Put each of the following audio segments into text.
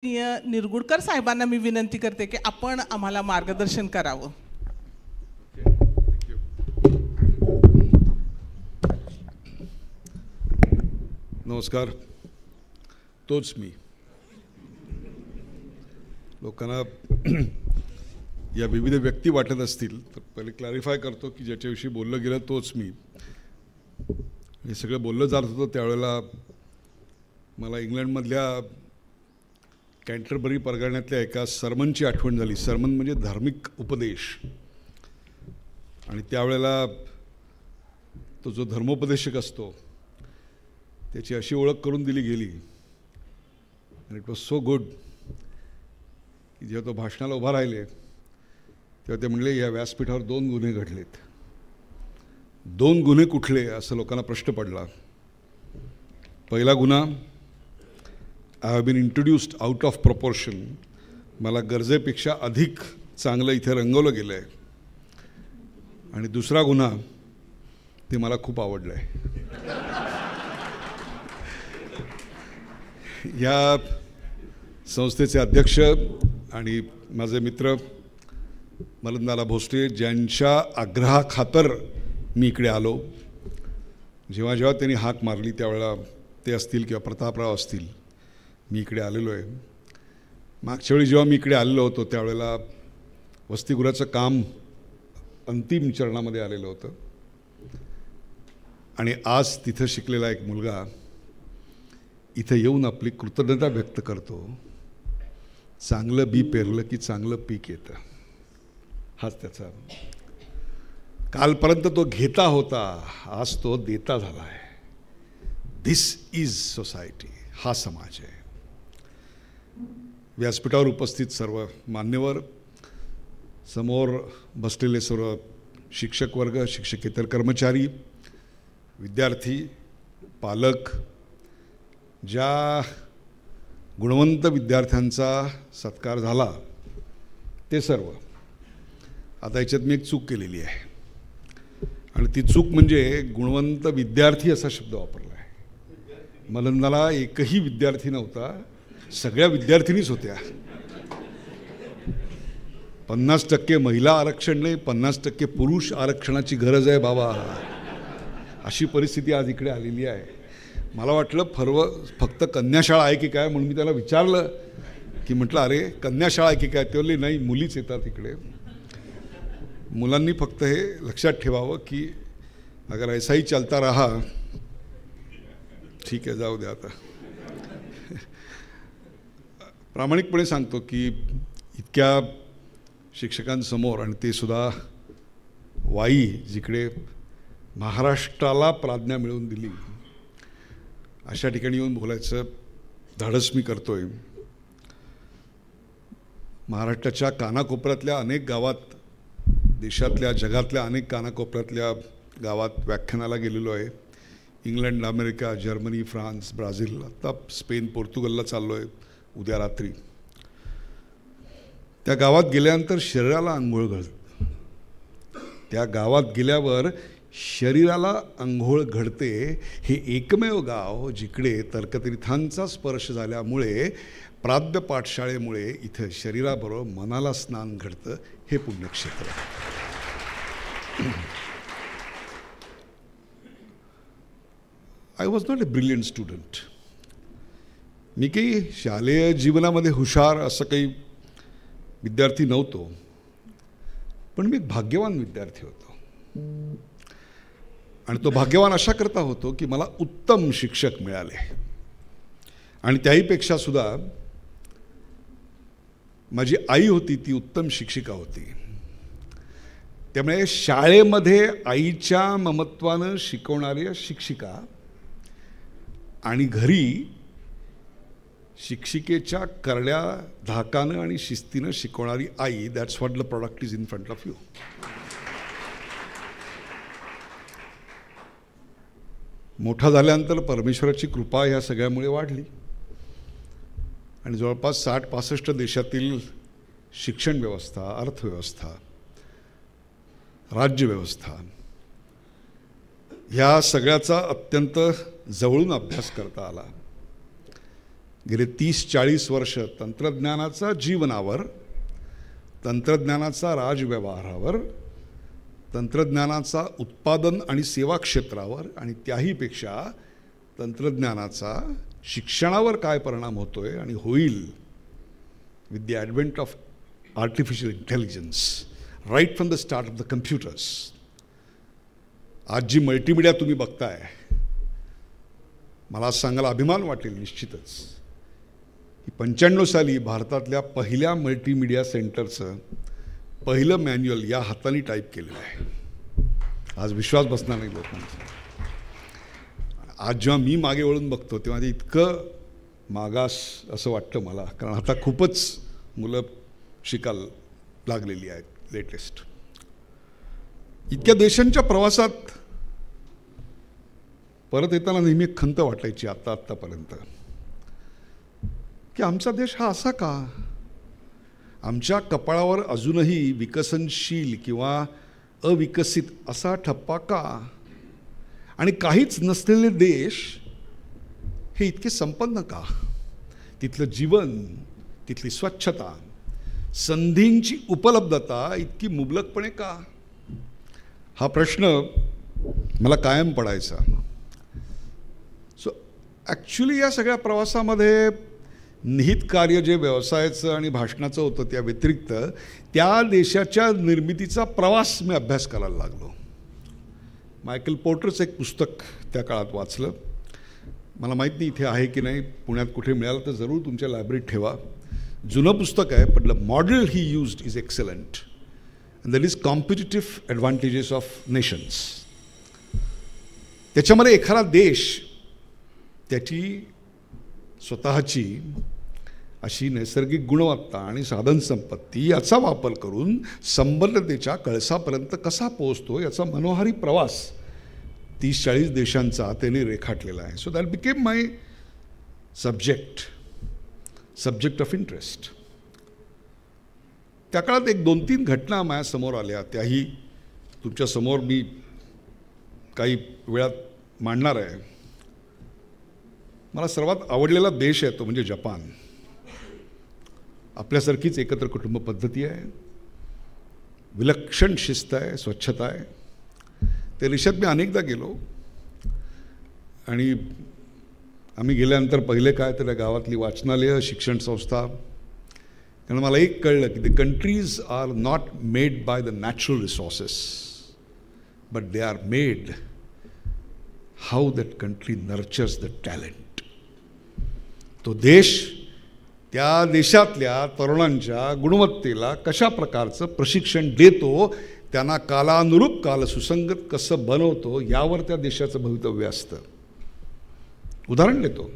निरगुडकर साहेबांना मी विनंती करते की आपण आम्हाला मार्गदर्शन करावं. नमस्कार. तोच मी. लोकांना या विविध व्यक्ती वाटत असतील तर पहिले क्लॅरिफाय करतो की ज्याच्याविषयी बोललं गेलं तोच मी. हे सगळं बोललं जात होतं त्यावेळेला मला इंग्लंडमधल्या कॅन्टरबरी परगण्यातल्या एका सरमनची आठवण झाली. सरमन म्हणजे धार्मिक उपदेश. आणि त्यावेळेला तो जो धर्मोपदेशक असतो त्याची अशी ओळख करून दिली गेली आणि इट वॉज सो गुड की जेव्हा तो भाषणाला उभा राहिले तेव्हा ते म्हणले या व्यासपीठावर 2 गुन्हे घडलेत. 2 गुन्हे कुठले असं लोकांना प्रश्न पडला. पहिला गुन्हा, I have been introduced out of proportion. मला गरजेपेक्षा अधिक चांगलं इथे रंगवलं गेलं आहे. आणि दुसरा गुन्हा, ते मला खूप आवडलं आहे. या संस्थेचे अध्यक्ष आणि माझे मित्र मलंदाला भोसले ज्यांच्या आग्रहाखातर मी इकडे आलो. जेव्हा जेव्हा त्यांनी हाक मारली त्यावेळेला ते असतील किंवा प्रतापराव असतील मी इकडे आलेलो आहे. मागच्या वेळी जेव्हा मी इकडे आलेलो होतो त्यावेळेला वसतिगृहाचं काम अंतिम चरणामध्ये आलेलं होतं. आणि आज तिथं शिकलेला एक मुलगा इथं येऊन आपली कृतज्ञता व्यक्त करतो. चांगलं बी पेरलं की चांगलं पीक येतं, हाच त्याचा. कालपर्यंत तो घेता होता, आज तो देता झाला आहे. दिस इज सोसायटी. हा समाज आहे. व्यासपीठावर उपस्थित सर्व मान्यवर, समोर बसलेले सर्व शिक्षक वर्ग, शिक्षकेतर कर्मचारी, विद्यार्थी, पालक, ज्या गुणवंत विद्यार्थ्यांचा सत्कार झाला ते सर्व. आता याच्यात मी एक चूक केलेली आहे आणि ती चूक म्हणजे गुणवंत विद्यार्थी असा शब्द वापरला आहे. मलंदाला एकही विद्यार्थी नव्हता, सगळ्या विद्यार्थिनीच होत्या. 50% महिला आरक्षण नाही, 50% पुरुष आरक्षणाची गरज आहे बाबा. अशी परिस्थिती आज इकडे आलेली आहे. मला वाटलं फक्त कन्याशाळा आहे की काय, म्हणून मी त्याला विचारलं की म्हटलं अरे कन्याशाळा आहे की काय. ते बोलले नाही, मुलीच येतात इकडे. मुलांनी फक्त हे लक्षात ठेवावं की अगर ऐसा ही चलता रहा, ठीक आहे जाऊ द्या. आता प्रामाणिकपणे सांगतो की इतक्या शिक्षकांसमोर, आणि ते सुद्धा वाई जिकडे महाराष्ट्राला प्राज्ञा मिळवून दिली, अशा ठिकाणी येऊन बोलायचं धाडस मी करतोय. महाराष्ट्राच्या कानाकोपऱ्यातल्या अनेक गावात, देशातल्या जगातल्या अनेक कानाकोपऱ्यातल्या गावात व्याख्यानाला गेलेलो आहे. England, America, Germany, France, Brazil, आता स्पेन, पोर्तुगलला चाललो आहे उद्या रात्री. त्या गावात गेल्यानंतर शरीराला आंघोळ घडते. त्या गावात गेल्यावर शरीराला आंघोळ घडते. हे एकमेव गाव जिकडे तर्कतीर्थांचा स्पर्श झाल्यामुळे, प्राज्ञ पाठशाळेमुळे इथं शरीराबरोबर मनाला स्नान घडतं. हे पुण्यक्षेत्र. I was not a brilliant student. मी काही शालेय जीवनामध्ये हुशार असं काही विद्यार्थी नव्हतो, पण मी एक भाग्यवान विद्यार्थी होतो. आणि तो भाग्यवान अशा करता होतो की मला उत्तम शिक्षक मिळाले. आणि त्याहीपेक्षा सुद्धा माझी आई होती ती उत्तम शिक्षिका होती. त्यामुळे शाळेमध्ये आईच्या ममत्वानं शिकवणाऱ्या शिक्षिका आणि घरी शिक्षिकेच्या करड्या धाकानं आणि शिस्तीनं शिकवणारी आई, that's what the product is in front of you. मोठा झाल्यानंतर परमेश्वराची कृपा ह्या सगळ्यामुळे वाढली आणि जवळपास 60-65 देशातील शिक्षण व्यवस्था, अर्थव्यवस्था, राज्यव्यवस्था ह्या सगळ्याचा अत्यंत जवळून अभ्यास करता आला. गेले 30-40 वर्ष तंत्रज्ञानाचा जीवनावर, तंत्रज्ञानाचा राजव्यवहारावर, तंत्रज्ञानाचा उत्पादन आणि सेवा क्षेत्रावर आणि त्याहीपेक्षा तंत्रज्ञानाचा शिक्षणावर काय परिणाम होतोय आणि होईल with the advent of artificial intelligence right from the start of the computers. आज जी मल्टीमीडिया तुम्ही बघताय, मला आज सांगायला अभिमान वाटेल निश्चितच की 95 साली भारतातल्या पहिल्या मल्टीमीडिया सेंटरचं पहिलं मॅन्युअल या हाताने टाईप केलेलं आहे. आज विश्वास बसणार नाही लोकांचा. आज जेव्हा मी मागे वळून बघतो तेव्हा ते इतकं मागास असं वाटतं मला, कारण आता खूपच मुलं शिकायला लागलेली आहेत लेटेस्ट. इतक्या देशांच्या प्रवासात परत येताना नेहमी एक खंत वाटायची आत्तापर्यंत की आमचा देश हा असा का? आमच्या कपाळावर अजूनही विकसनशील किंवा अविकसित असा ठप्पा का? आणि काहीच नसलेले देश हे इतके संपन्न का? तिथलं जीवन, तिथली स्वच्छता, संधींची उपलब्धता इतकी मुबलकपणे का? हा प्रश्न मला कायम पडायचा. सो ॲक्च्युली या सगळ्या प्रवासामध्ये निहित कार्य जे व्यवसायाचं आणि भाषणाचं होतं त्या व्यतिरिक्त त्या देशाच्या निर्मितीचा प्रवास मी अभ्यास करायला लागलो. मायकेल पोर्टरचं एक पुस्तक त्या काळात वाचलं. मला माहीत नाही इथे आहे की नाही, पुण्यात कुठे मिळालं तर जरूर तुमच्या लायब्ररीत ठेवा. जुनं पुस्तक आहे, पण the model he used is excellent and that is competitive advantages of nations. त्याच्यामध्ये एखादा देश त्याची स्वतःची अशी नैसर्गिक गुणवत्ता आणि साधनसंपत्ती याचा वापर करून संबद्धतेच्या कळसापर्यंत कसा पोहोचतो याचा मनोहारी प्रवास 30-40 देशांचा त्यांनी रेखाटलेला आहे. So that became my subject of interest. त्या काळात एक 2-3 घटना माझ्यासमोर आल्या, त्याही तुमच्यासमोर मी काही वेळात मांडणार आहे. मला सर्वात आवडलेला देश आहे तो म्हणजे जपान. आपल्यासारखीच एकत्र कुटुंब पद्धती आहे, विलक्षण शिस्त आहे, स्वच्छता आहे. त्या देशात मी अनेकदा गेलो आणि आम्ही गेल्यानंतर पहिले काय तर गावातली वाचनालय, शिक्षण संस्था. कारण मला एक कळलं की the countries are not made by the natural resources but they are made how that country nurtures the talent. तो देश त्या देशातल्या तरुणांच्या गुणवत्तेला कशा प्रकारचं प्रशिक्षण देतो, त्यांना कालानुरूप कालसुसंगत कसं बनवतो यावर त्या देशाचं भवितव्य असतं. उदाहरण देतो.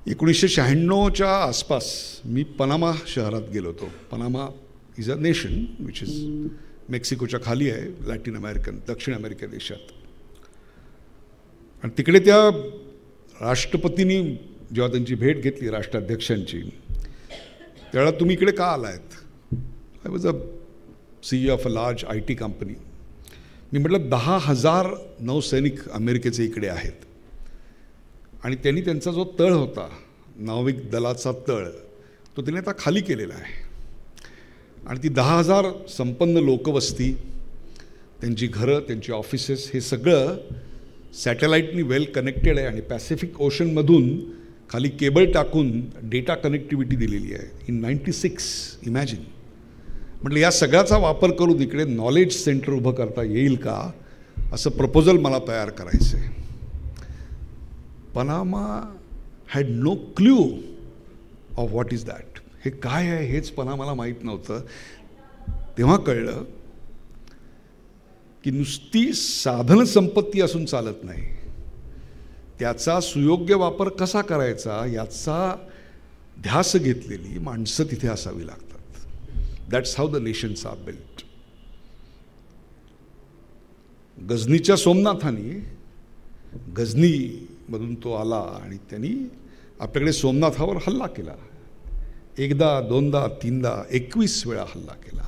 1996च्या आसपास मी पनामा शहरात गेलो होतो. Panama is a nation which is मेक्सिकोच्या खाली आहे, लॅटिन अमेरिकन, दक्षिण अमेरिका देशात. आणि तिकडे त्या राष्ट्रपतींनी जेव्हा त्यांची भेट घेतली राष्ट्राध्यक्षांची, त्यावेळेला तुम्ही इकडे का आलायत? I was a CEO of a large IT company. मी म्हटलं 10,000 नौसैनिक अमेरिकेचे इकडे आहेत आणि त्यांनी त्यांचा जो तळ होता, नाविक दलाचा तळ, तो त्यांनी आता खाली केलेला आहे. आणि ती 10,000 संपन्न लोकवस्ती, त्यांची घरं, त्यांची ऑफिसेस, हे सगळं सॅटेलाईटनी वेल कनेक्टेड आहे आणि पॅसिफिक ओशनमधून खाली केबल टाकून डेटा कनेक्टिव्हिटी दिलेली आहे. In 96, imagine. म्हटलं या सगळ्याचा वापर करून इकडे नॉलेज सेंटर उभं करता येईल का, असं प्रपोजल मला तयार करायचं आहे. Panama had no clue of what is that. हे काय आहे हेच पनामाला माहीत नव्हतं. तेव्हा कळलं की नुसती साधनसंपत्ती असून चालत नाही, त्याचा सुयोग्य वापर कसा करायचा याचा ध्यास घेतलेली माणसं तिथे असावी लागतात. That's how the nations are built. गझनीच्या सोमनाथांनी, गझनीमधून तो आला आणि त्यांनी आपल्याकडे सोमनाथावर हल्ला केला. एकदा, दोनदा, तीनदा, 21 वेळा हल्ला केला.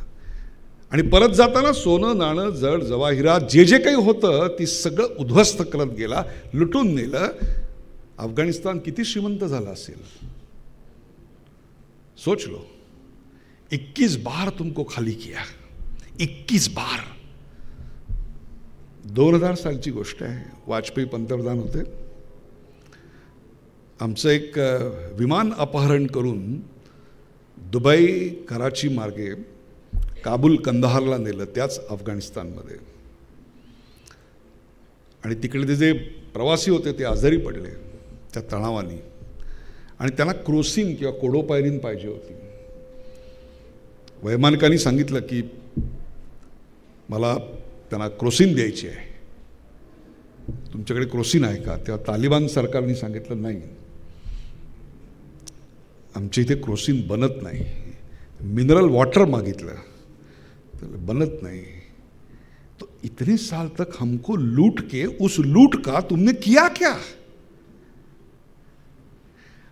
आणि परत जाताना सोनं, नाणं, जड जवाहिरात जे जे काही होतं ती सगळं उद्ध्वस्त करत गेला, लुटून नेलं. अफगाणिस्तान किती श्रीमंत झाला असेल. सोच लो, 21 बार तुमको खाली किया, 21 बार. 2000 सालची गोष्ट आहे. वाजपेयी पंतप्रधान होते. आमचं एक विमान अपहरण करून दुबई कराची मार्गे काबूल कंदाहारला नेलं, त्याच अफगाणिस्तानमध्ये. आणि तिकडे ते जे प्रवासी होते ते आजारी पडले त्या तणावानी, आणि त्यांना क्रॉसिंग किंवा कोडोपायरीन पाहिजे होती. वैमानिकांनी सांगितलं की मला त्यांना क्रोसिन द्यायची आहे, तुमच्याकडे क्रोसिन आहे का? तेव्हा तालिबान सरकारने सांगितलं नाही, आमच्या इथे क्रोसिन बनत नाही. मिनरल वॉटर मागितलं तर बनत नाही. तो इतने साल तक हमको लूट के उस लूट का तुमने किया क्या?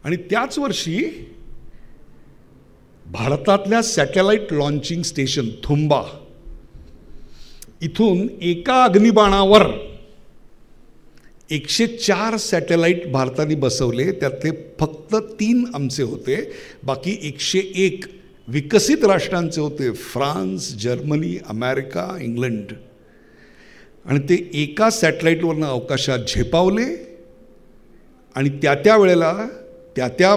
आणि त्याच वर्षी भारतातल्या सॅटेलाइट लॉन्चिंग स्टेशन थुंबा इथून एका अग्निबाणावर 104 सॅटेलाइट भारताने बसवले. त्यातले फक्त 3 आमचे होते, बाकी 101 विकसित राष्ट्रांचे होते, फ्रान्स, जर्मनी, अमेरिका, इंग्लंड. आणि ते एका सॅटेलाइटवरनं अवकाशात झेपावले आणि त्या वेळेला त्या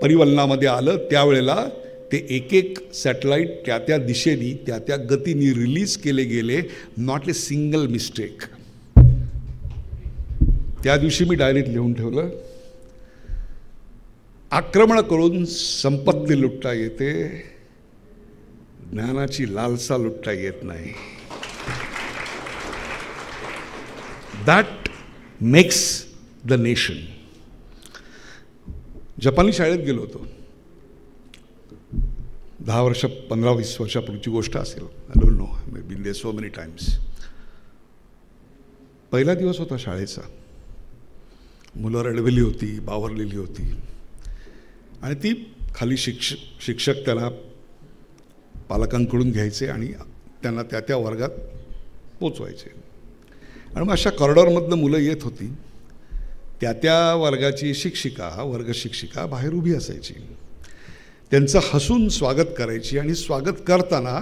परिवलनामध्ये आलं. त्यावेळेला ते एक सॅटेलाइट त्या दिशेने त्या गतीने रिलीज केले गेले. Not a single mistake. त्या दिवशी मी डायरीत लिहून ठेवलं, आक्रमण करून संपत्ती लुटता येते, ज्ञानाची लालसा लुटता येत नाही. That makes the nation. जपानी शाळेत गेलो होतो. 10 वर्ष 15-20 वर्षापूर्वीची गोष्ट असेल. I don't know, may been there so many times. पहिला दिवस होता शाळेचा. मुलं रडवेली होती, बावरलेली होती. आणि ती खाली शिक्षक त्यांना पालकांकडून घ्यायचे आणि त्यांना त्या वर्गात पोचवायचे. आणि मग अशा कॉरिडॉरमधनं मुलं येत होती. त्या वर्गाची शिक्षिका, वर्गशिक्षिका बाहेर उभी असायची. त्यांचं हसून स्वागत करायची आणि स्वागत करताना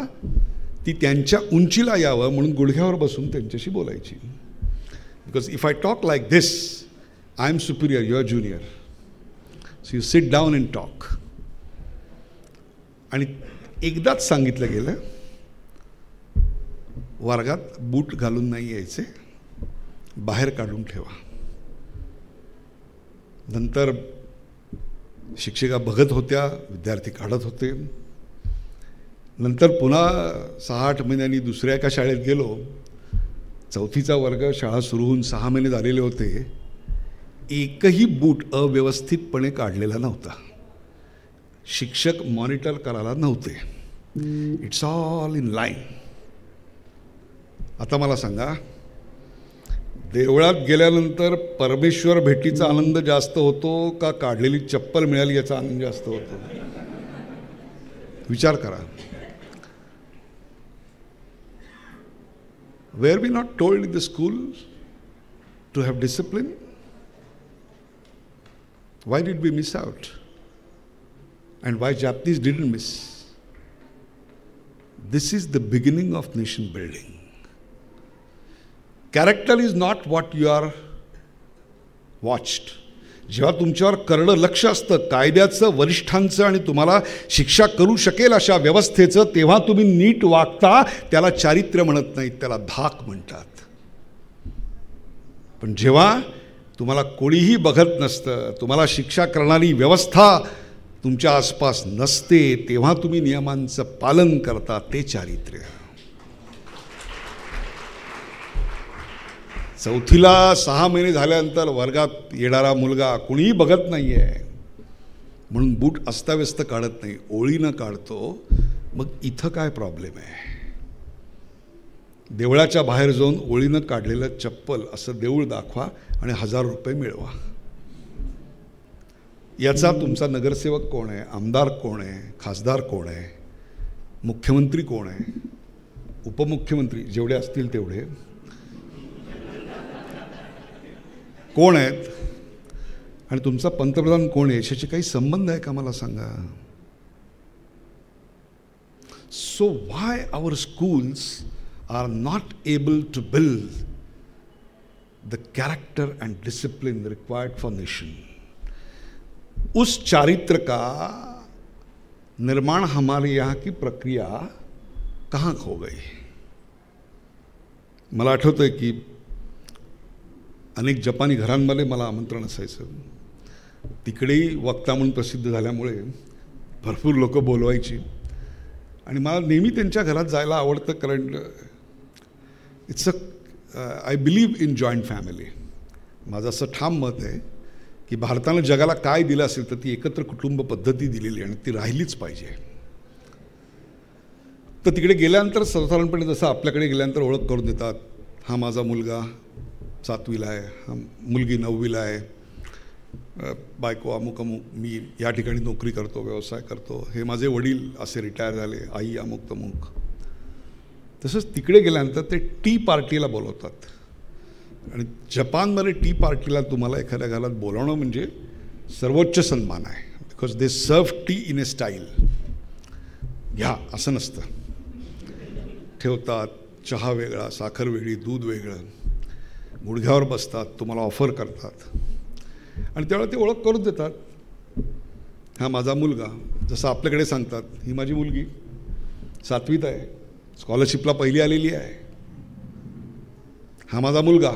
ती त्यांच्या उंचीला यावं म्हणून गुडघ्यावर बसून त्यांच्याशी बोलायची. Because if I talk like this, I am superior, you are junior, so you sit down and talk. आणि एकदाच सांगितलं गेलं, वर्गात बूट घालून नाही यायचे, बाहेर काढून ठेवा. नंतर शिक्षिका बघत होत्या, विद्यार्थी काढत होते. नंतर पुन्हा 6-8 महिन्यांनी दुसऱ्या एका शाळेत गेलो. 4थीचा वर्ग, शाळा सुरू होऊन 6 महिने झालेले होते. एकही बूट अव्यवस्थितपणे काढलेला नव्हता. शिक्षक मॉनिटर करायला नव्हते. It's all in line. आता मला सांगा, देवळात गेल्यानंतर परमेश्वर भेटीचा आनंद जास्त होतो का काढलेली चप्पल मिळाली याचा आनंद जास्त होतो? विचार करा. Were we not told in the school to have discipline? Why did we miss out? And why Japanese didn't miss? This is the beginning of nation building. Character is not what you are watched. जेव्हा तुमच्यावर करडं लक्ष असतं, कायद्याचं, वरिष्ठांचं आणि तुम्हाला शिक्षा करू शकेल अशा व्यवस्थेचं, तेव्हा तुम्ही नीट वागता. त्याला चारित्र्य म्हणत नाहीत, त्याला धाक म्हणतात. पण जेव्हा तुम्हाला कोणीही बघत नसतं, तुम्हाला शिक्षा करणारी व्यवस्था तुमच्या आसपास नसते, तेव्हा तुम्ही नियमांचं पालन करता, ते चारित्र्य. 4थीला 6 महिने झाल्यानंतर वर्गात येणारा मुलगा कुणीही बघत नाही आहे म्हणून बूट अस्ताव्यस्त काढत नाही, ओळीनं काढतो. मग इथं काय प्रॉब्लेम आहे? देवळाच्या बाहेर जाऊन ओळीनं काढलेलं चप्पल असं देऊळ दाखवा आणि 1000 रुपये मिळवा. याचा तुमचा नगरसेवक कोण आहे, आमदार कोण आहे, खासदार कोण आहे, मुख्यमंत्री कोण आहे, उपमुख्यमंत्री जेवढे असतील तेवढे, कोण आहेत आणि तुमचा पंतप्रधान कोण आहे याच्याशी काही संबंध आहे का मला सांगा. So why our schools are not able to build the character and discipline required for nation. उस चारित्र का निर्माण हमारे यहाँ की प्रक्रिया कहाँ खो गई. मला आठवतं आहे की अनेक जपानी घरांमध्ये मला आमंत्रण असायचं. तिकडेही वक्ता म्हणून प्रसिद्ध झाल्यामुळे भरपूर लोक बोलवायची आणि मला नेहमी त्यांच्या घरात जायला आवडतं. कारण it's I believe in joint family. माझं असं ठाम मत आहे की भारतानं जगाला काय दिलं असेल तर ती एकत्र कुटुंब पद्धती दिलेली आणि ती राहिलीच पाहिजे. तर तिकडे गेल्यानंतर सर्वसाधारणपणे जसं आपल्याकडे गेल्यानंतर ओळख करून देतात, हा माझा मुलगा 7वीला आहे, हा मुलगी 9वीला आहे, बायको अमुक अमुक, मी या ठिकाणी नोकरी करतो, व्यवसाय करतो, हे माझे वडील असे रिटायर झाले, आई अमुक तमुक. तसंच तिकडे गेल्यानंतर ते टी पार्टीला बोलवतात आणि जपानमध्ये टी पार्टीला तुम्हाला एखाद्या घरात बोलावणं म्हणजे सर्वोच्च सन्मान आहे. बिकॉज दे सर्व टी इन ए स्टाईल. घ्या असं नसतं, ठेवतात, चहा वेगळा, साखर वेगळी, दूध वेगळं, गुडघ्यावर बसतात, तुम्हाला ऑफर करतात आणि त्यावेळेला ते ओळख करून देतात. हा माझा मुलगा, जसं आपल्याकडे सांगतात ही माझी मुलगी 7वीत आहे, स्कॉलरशिपला पहिली आलेली आहे. हा माझा मुलगा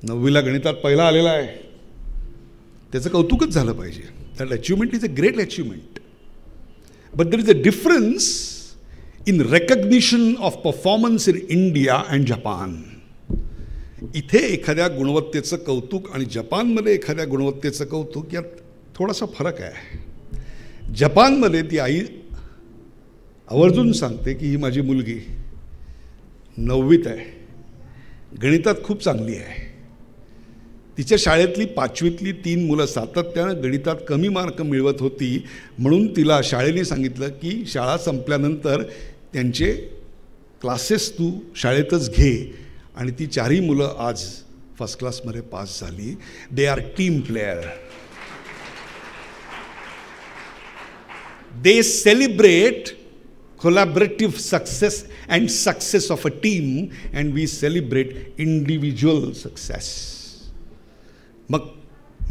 9वीला गणितात पहिला आलेला आहे. त्याचं कौतुकच झालं पाहिजे. That achievement is a great achievement. But there is a difference in recognition of performance in India and Japan. इथे एखाद्या गुणवत्तेचं कौतुक आणि जपानमध्ये एखाद्या गुणवत्तेचं कौतुक यात थोडासा फरक आहे. जपानमध्ये ती आई आवर्जून सांगते की ही माझी मुलगी 9वीत आहे, गणितात खूप चांगली आहे. तिच्या शाळेतली 5वीतली 3 मुलं सातत्यानं गणितात कमी मार्क मिळवत होती म्हणून तिला शाळेने सांगितलं की शाळा संपल्यानंतर त्यांचे क्लासेस तू शाळेतच घे आणि ती 4ही मुलं आज फर्स्ट क्लासमध्ये पास झाली. They are team player. They celebrate collaborative success and success of a team, and we celebrate individual success. मग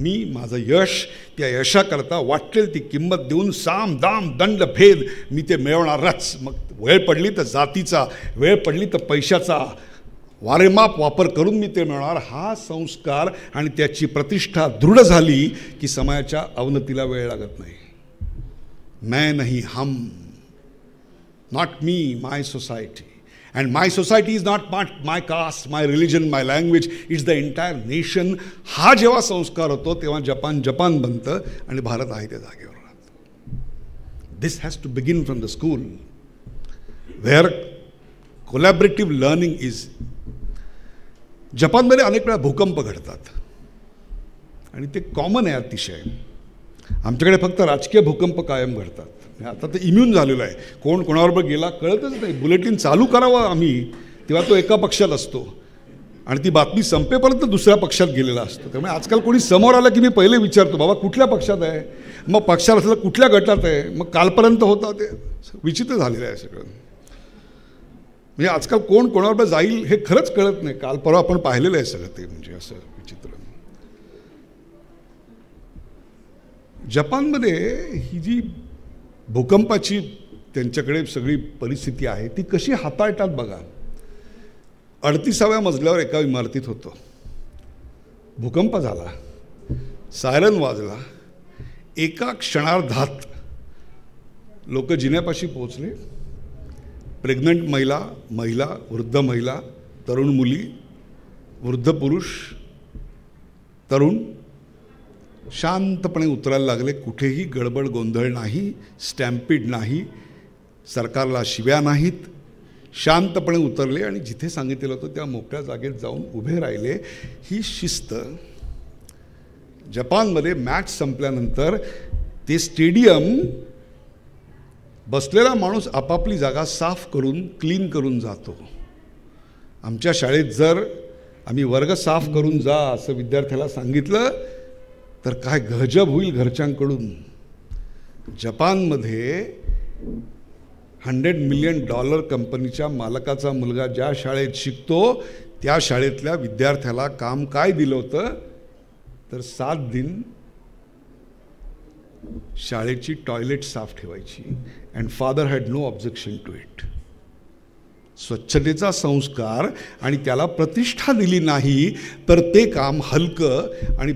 मी माझं यश त्या यशाकरता वाटेल ती किंमत देऊन साम दाम दंड भेद मी ते मिळवणारच. मग वेळ पडली तर जातीचा, वेळ पडली तर पैशाचा वारेमाप वापर करून मी ते मिळवणार. हा संस्कार आणि त्याची प्रतिष्ठा दृढ झाली की समाजाच्या अवनतीला वेळ लागत नाही. मैं नहीं हम, not me, my society. And my society is not my caste, my religion, my language, it's the entire nation. हा जेव्हा संस्कार होतो तेव्हा जपान बनतं आणि भारत आहे त्या जागेवर राहतो. This has to begin from the school where collaborative learning is. जपानमध्ये अनेक वेळा भूकंप घडतात आणि ते कॉमन आहे अतिशय. आमच्याकडे फक्त राजकीय भूकंप कायम घडतात. आता तर इम्यून झालेलं आहे, कोण कोणाबरोबर गेला कळतच नाही. बुलेटिन चालू करावं आम्ही तेव्हा तो एका पक्षात असतो आणि ती बातमी संपेपर्यंत दुसऱ्या पक्षात गेलेला असतो. त्यामुळे आजकाल कोणी समोर आलं की मी पहिले विचारतो बाबा कुठल्या पक्षात आहे, मग पक्षात असलं कुठल्या गटात आहे, मग कालपर्यंत होता. ते विचित्र झालेलं आहे सगळं. म्हणजे आजकाल कोण कोणाबरोबर जाईल हे खरंच कळत नाही. काल परवा आपण पाहिलेलं आहे सगळं ते, म्हणजे असं विचित्र. जपानमध्ये ही जी भूकंपाची त्यांच्याकडे सगळी परिस्थिती आहे ती कशी हाताळतात बघा. 38व्या मजल्यावर एका इमारतीत होतो, भूकंप झाला, सायरन वाजला, एका क्षणार्धात लोक जिन्यापाशी पोहोचले. प्रेग्नंट महिला, वृद्ध महिला, तरुण मुली, वृद्ध पुरुष, तरुण शांतपणे उतरायला लागले. कुठेही गडबड गोंधळ नाही, स्टॅम्पिड नाही, सरकारला शिव्या नाहीत. शांतपणे उतरले आणि जिथे सांगितलेलं होतं त्या मोकळ्या जागेत जाऊन उभे राहिले. ही शिस्त जपानमध्ये मॅच संपल्यानंतर ते स्टेडियम बसलेला माणूस आपापली जागा साफ करून क्लीन करून जातो. आमच्या शाळेत जर आम्ही वर्ग साफ करून जा असं विद्यार्थ्याला सांगितलं तर काय गजब होईल घरच्यांकडून. जपानमध्ये $100 मिलियन कंपनीच्या मालकाचा मुलगा ज्या शाळेत शिकतो त्या शाळेतल्या विद्यार्थ्याला काम काय दिलं होतं तर 7 दिन शाळेची टॉयलेट साफ ठेवायची. And father had no objection to it. स्वच्छतेचा संस्कार आणि त्याला प्रतिष्ठा दिली नाही तर ते काम हलकं आणि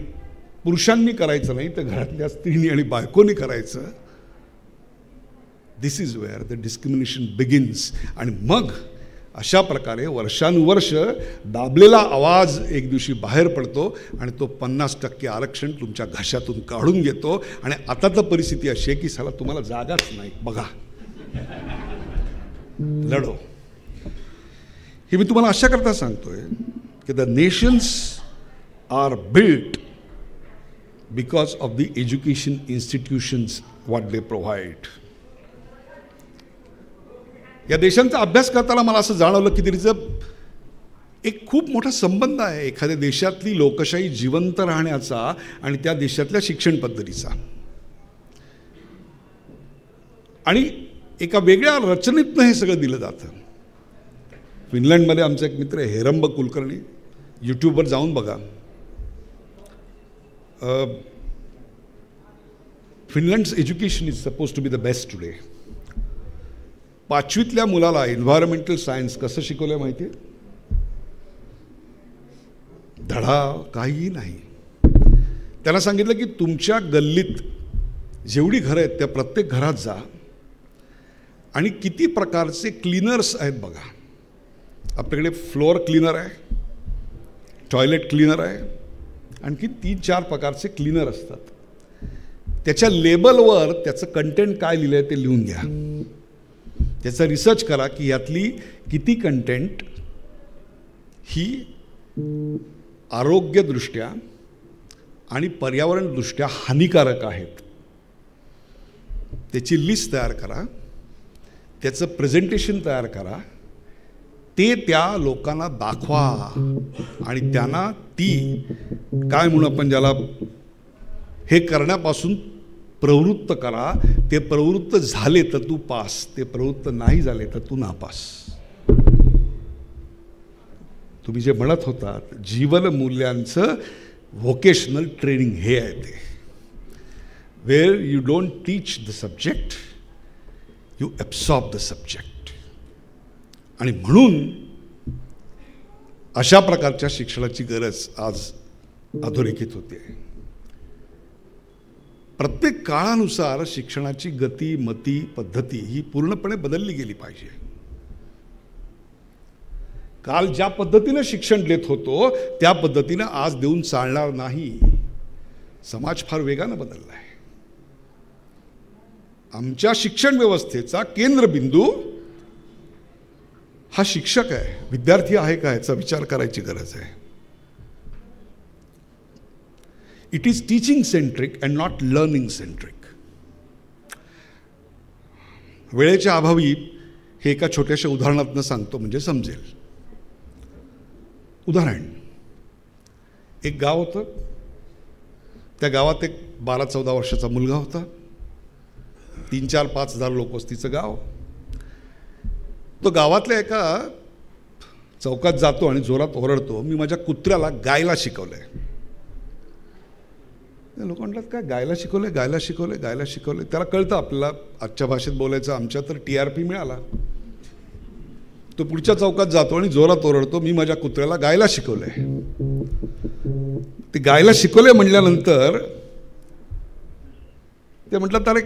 पुरुषांनी करायचं नाही तर घरातल्या स्त्रीनी आणि बायकोनी करायचं. This is where the discrimination begins. आणि मग अशा प्रकारे वर्षानुवर्ष दाबलेला आवाज एक दिवशी बाहेर पडतो आणि तो 50% आरक्षण तुमच्या घशातून काढून घेतो. आणि आता तर परिस्थिती अशी आहे की साला तुम्हाला जागाच नाही. बघा, लढो. हे मी तुम्हाला अशा करता सांगतोय की the nations are built because of the education institutions what they provide. या देशांचा अभ्यास करताना मला असं जाणवलं की तिचं एक खूप मोठा संबंध आहे एखाद्या देशातली लोकशाही जिवंत राहण्याचा आणि त्या देशातल्या शिक्षण पद्धतीचा. आणि एका वेगळ्या रचनेतनं हे सगळं दिलं जातं. फिनलंडमध्ये आमचा एक मित्र आहे हेरंब कुलकर्णी, यूट्यूबवर जाऊन बघा. Finland's education is suppose to be the best today. 5वीतल्या मुलाला एन्व्हायरमेंटल सायन्स कसं शिकवलं माहिती आहे? धडा काहीही नाही. त्यांना सांगितलं की तुमच्या गल्लीत जेवढी घरं आहेत त्या प्रत्येक घरात जा आणि किती प्रकारचे क्लीनर्स आहेत बघा. आपल्याकडे फ्लोअर क्लीनर आहे, टॉयलेट क्लीनर आहे, आणखी 3-4 प्रकारचे क्लीनर असतात. त्याच्या लेबलवर त्याचं कंटेंट काय लिहिलं आहे ते लिहून घ्या. त्याचा रिसर्च करा की यातली किती कंटेंट ही आरोग्यदृष्ट्या आणि पर्यावरणदृष्ट्या हानिकारक आहेत. त्याची लिस्ट तयार करा, त्याचं प्रेझेंटेशन तयार करा, ते त्या लोकांना दाखवा आणि त्यांना ती काय म्हणून आपण ज्याला हे करण्यापासून प्रवृत्त करा. ते प्रवृत्त झाले तर तू पास, ते प्रवृत्त नाही झाले तर तू नापास. तुम्ही जे म्हणत होतात जीवन मूल्यांचं व्होकेशनल ट्रेनिंग हे आहे ते. Where you don't teach the subject, you absorb the subject. आणि म्हणून अशा प्रकारच्या शिक्षणाची गरज आज अधोरेखित होते. प्रत्येक काळानुसार शिक्षणाची गती, मती, पद्धती ही पूर्णपणे बदलली गेली पाहिजे. काल ज्या पद्धतीनं शिक्षण देत होतो त्या पद्धतीनं आज देऊन चालणार नाही. समाज फार वेगानं बदलला आहे. आमच्या शिक्षण व्यवस्थेचा केंद्रबिंदू हा शिक्षक आहे, विद्यार्थी आहे का याचा विचार करायची गरज आहे. It is teaching centric and not learning centric. वेळेच्या अभावी हे एका छोट्याशा उदाहरणातनं सांगतो म्हणजे समजेल. उदाहरण, एक गाव होतं. त्या गावात एक 12-14 वर्षाचा मुलगा होता. 3-4-5 हजार लोक वस्तीचं गाव. तो गावातल्या एका चौकात जातो आणि जोरात ओरडतो, मी माझ्या कुत्र्याला गायला शिकवलंय. लोक म्हणतात काय गायला शिकवलंय, गायला शिकवलंय, गायला शिकवलंय. त्याला कळतं आपल्याला आजच्या भाषेत बोलायचं, आमच्या तर TRP मिळाला. तो पुढच्या चौकात जातो आणि जोरात ओरडतो, मी माझ्या कुत्र्याला गायला शिकवलंय. ते गायला शिकवलंय म्हणल्यानंतर ते म्हटलं, अरे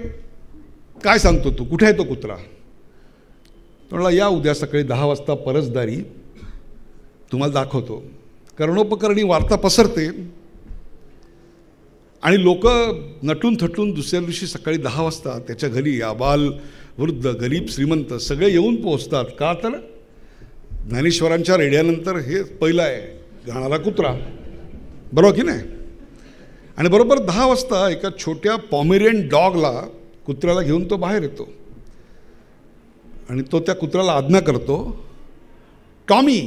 काय सांगतो तू, कुठे आहे तो कुत्रा? तो म्हणला, या उद्या सकाळी 10 वाजता परसदारी, तुम्हाला दाखवतो. कर्णोपकरणी वार्ता पसरते आणि लोक नटून थटून दुसऱ्या दिवशी सकाळी 10 वाजता त्याच्या घरी आबाल वृद्ध, गरीब, श्रीमंत सगळे येऊन पोहोचतात. का तर ज्ञानेश्वरांच्या रेड्यानंतर हे पहिलं आहे गाणारा कुत्रा, बरोबर की नाही? आणि बरोबर 10 वाजता एका छोट्या पॉमेरियन डॉगला, कुत्र्याला घेऊन तो बाहेर येतो आणि तो त्या कुत्र्याला आज्ञा करतो, टॉमी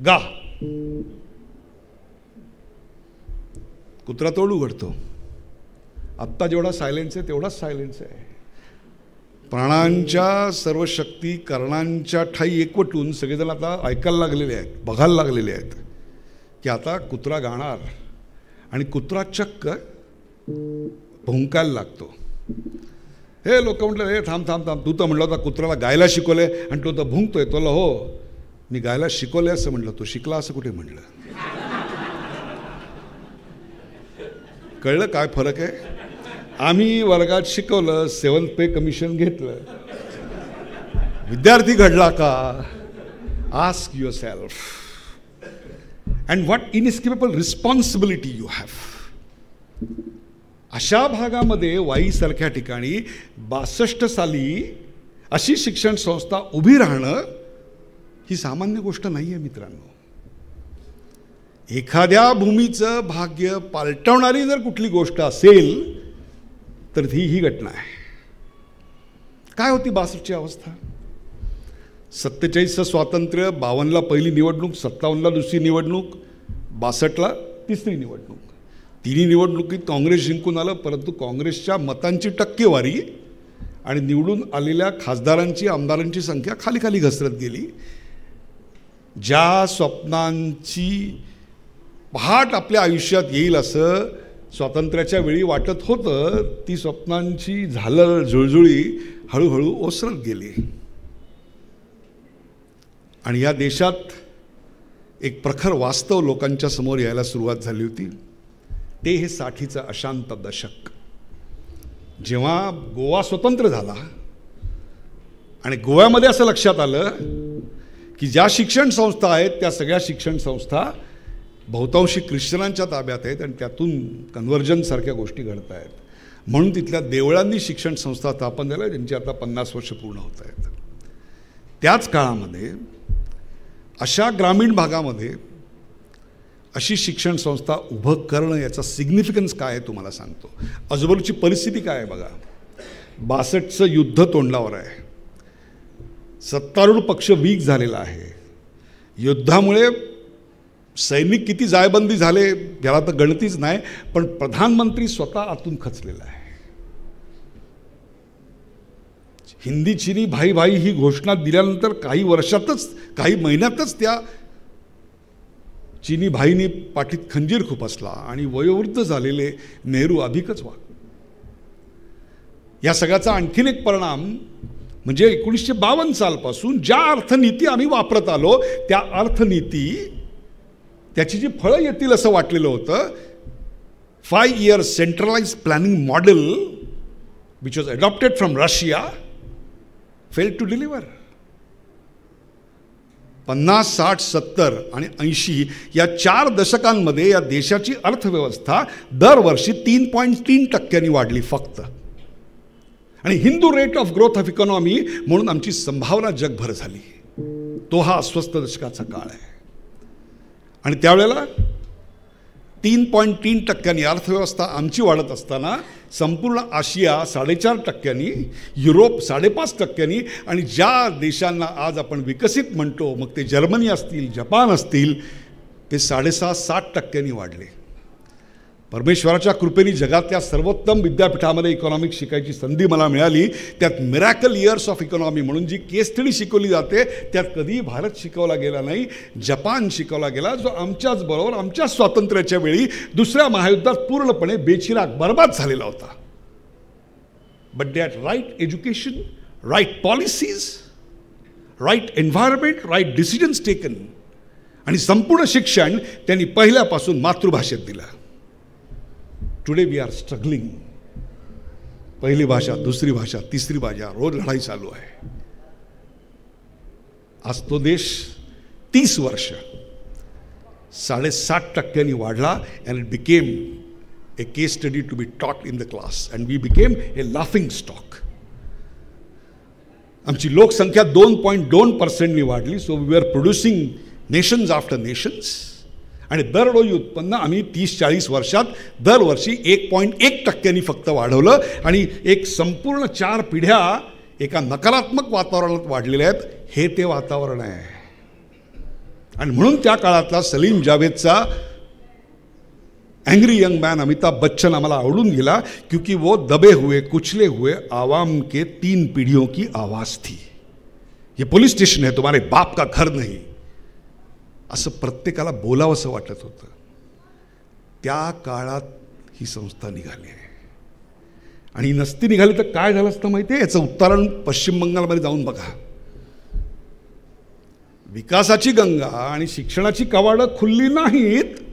गा. कुत्रा तोड उघडतो. आत्ता जेवढा सायलेन्स आहे तेवढाच सायलेन्स आहे. प्राणांच्या सर्व शक्ती कर्णांच्या ठाई एकवटून सगळेजण आता ऐकायला लागलेले आहेत, बघायला लागलेले आहेत की आता कुत्रा गाणार आणि कुत्रा चक्क भुंकायला लागतो. हे लोक म्हटलं, हे थांब थांब थांब, तू तर म्हटलं होता कुत्र्याला गायला शिकवले आणि तो तर भुंकतोय. तोला हो, मी गायला शिकवले असं म्हटलं, तो शिकला असं कुठे म्हटलं. कळलं काय फरक आहे. आम्ही वर्गात शिकवलं, 7th पे कमिशन घेतलं. विद्यार्थी घडला का? Ask your self and what inescapable responsibility you have. अशा भागामध्ये वाईसारख्या ठिकाणी 62 साली अशी शिक्षण संस्था उभी राहणं ही सामान्य गोष्ट नाही आहे मित्रांनो. एखाद्या भूमीचं भाग्य पालटवणारी जर कुठली गोष्ट असेल तर ही घटना आहे. काय होती 62ची अवस्था? 47चं स्वातंत्र्य, 52ला पहिली निवडणूक, 57ला दुसरी निवडणूक, 62ला तिसरी निवडणूक. तिन्ही निवडणुकीत काँग्रेस जिंकून आलं, परंतु काँग्रेसच्या मतांची टक्केवारी आणि निवडून आलेल्या खासदारांची आमदारांची संख्या खाली खाली घसरत गेली. ज्या स्वप्नांची पहाट आपल्या आयुष्यात येईल असं स्वातंत्र्याच्या वेळी वाटत होतं, ती स्वप्नांची झालर जुळजुळी हळूहळू ओसरत गेली. आणि या देशात एक प्रखर वास्तव लोकांच्या समोर यायला सुरुवात झाली होती. ते हे 60चं अशांत दशक, जेव्हा गोवा स्वतंत्र झाला आणि गोव्यामध्ये असं लक्षात आलं की ज्या शिक्षण संस्था आहेत त्या सगळ्या शिक्षण संस्था बहुतांशी ख्रिश्चनांच्या ताब्यात आहेत आणि त्यातून कन्व्हर्जनसारख्या गोष्टी घडत आहेत. म्हणून तिथल्या देवळांनी शिक्षण संस्था स्थापन झाल्या, ज्यांची आता 50 वर्ष पूर्ण होत आहेत. त्याच काळामध्ये अशा ग्रामीण भागामध्ये अशी शिक्षण संस्था उभं करणं याचा सिग्निफिकन्स काय आहे तुम्हाला सांगतो. आजूबाजूची परिस्थिती काय आहे बघा. 62चं युद्ध तोंडावर आहे, सत्तारूढ पक्ष वीक झालेला आहे. युद्धामुळे सैनिक किती जायबंदी झाले याला तर गणतीच नाही, पण प्रधानमंत्री स्वतः आतून खचलेला आहे. हिंदी चिनी भाई भाई ही घोषणा दिल्यानंतर काही वर्षातच, काही महिन्यातच त्या चिनी भाईनी पाठीत खंजीर खुपसला आणि वयोवृद्ध झालेले नेहरू अधिकच या सगळ्याचा आणखीन एक परिणाम म्हणजे 1952 सालपासून ज्या अर्थनीती आम्ही वापरत आलो त्या अर्थनीती त्याची जी फळं येतील असं वाटलेलं होतं. 5 year centralised planning model which was adopted from Russia failed to deliver. 50, 60, 70 आणि 80 या 4 दशकांमध्ये या देशाची अर्थव्यवस्था दरवर्षी 3.3% वाढली फक्त. आणि Hindu rate of growth of economy म्हणून आमची संभावना जगभर झाली. तो हा अस्वस्थ दशकाचा काळ आहे. आणि त्यावेळेला 3.3% अर्थव्यवस्था आमची वाढत असताना संपूर्ण आशिया 4.5%, युरोप 5.5% आणि ज्या देशांना आज आपण विकसित म्हणतो, मग ते जर्मनी असतील, जपान असतील, ते 6.5-7% वाढले. परमेश्वराच्या कृपेने जगातल्या सर्वोत्तम विद्यापीठामध्ये इकॉनॉमिक्स शिकायची संधी मला मिळाली. त्यात मिरॅकल इयर्स ऑफ इकॉनॉमी म्हणून जी केस स्टडी शिकवली जाते त्यात कधीही भारत शिकवला गेला नाही, जपान शिकवला गेला, जो आमच्याच बरोबर आमच्या स्वातंत्र्याच्या वेळी दुसऱ्या महायुद्धात पूर्णपणे बेचिराग बर्बाद झालेला होता. But they had right education, right policies, right environment, right decisions taken आणि संपूर्ण शिक्षण त्यांनी पहिल्यापासून मातृभाषेत दिलं. Today we are struggling. पहिली भाषा, दुसरी भाषा, तिसरी भाषा, रोज लढाई चालू आहे. आज तो देश 30 वर्ष 7.5% वाढला and it became a case study to be taught in the class and we became a laughing stock. आमची लोकसंख्या 2.2% वाढली. So we are producing nations after nations. आणि दरडोई उत्पन्न आम्ही 30-40 वर्षात दरवर्षी 1.1% फक्त वाढवलं आणि एक संपूर्ण 4 पिढ्या एका नकारात्मक वातावरणात वाढलेल्या आहेत. हे ते वातावरण आहे. आणि म्हणून त्या काळातला सलीम जावेदचा angry young man Amitabh Bachchan आम्हाला आवडून गेला क्योंकि वो दबे हुए कुचले हुए आवाम के 3 पीढ़ियों की आवाज थी. ये पोलीस स्टेशन है, तुम्हारे बाप का घर नहीं, असं प्रत्येकाला बोलावंसं वाटत होतं. त्या काळात ही संस्था निघाली आहे. आणि नसती निघाली तर काय झालं असतं माहिती आहे? याचं उत्तरण पश्चिम बंगालमध्ये जाऊन बघा. विकासाची गंगा आणि शिक्षणाची कवाडं खुलली नाहीत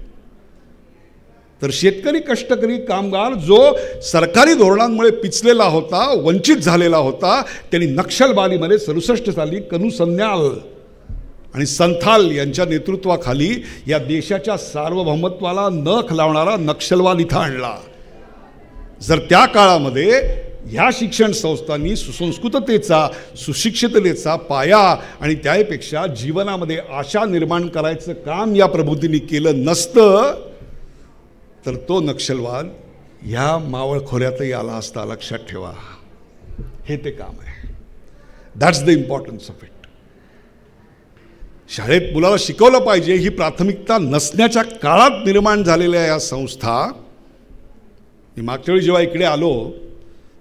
तर शेतकरी, कष्टकरी, कामगार जो सरकारी धोरणांमुळे पिचलेला होता, वंचित झालेला होता, त्यांनी नक्षलवादीमध्ये 67 साली कनू सन्याल आणि संथाल यांच्या नेतृत्वाखाली या देशाच्या सार्वभौमत्वाला नख लावणारा नक्षलवाद इथं आणला. जर त्या काळामध्ये ह्या शिक्षण संस्थांनी सुसंस्कृततेचा, सुशिक्षिततेचा पाया आणि त्यापेक्षा जीवनामध्ये आशा निर्माण करायचं काम या प्रबोधिनी केलं नसतं तर तो नक्षलवाद ह्या मावळ खोऱ्यातही आला असता. लक्षात ठेवा, हे ते काम आहे. That's the importance of it. शाळेत मुलाला शिकवलं पाहिजे ही प्राथमिकता नसण्याच्या काळात निर्माण झालेल्या या संस्था. मी मागच्या वेळी जेव्हा इकडे आलो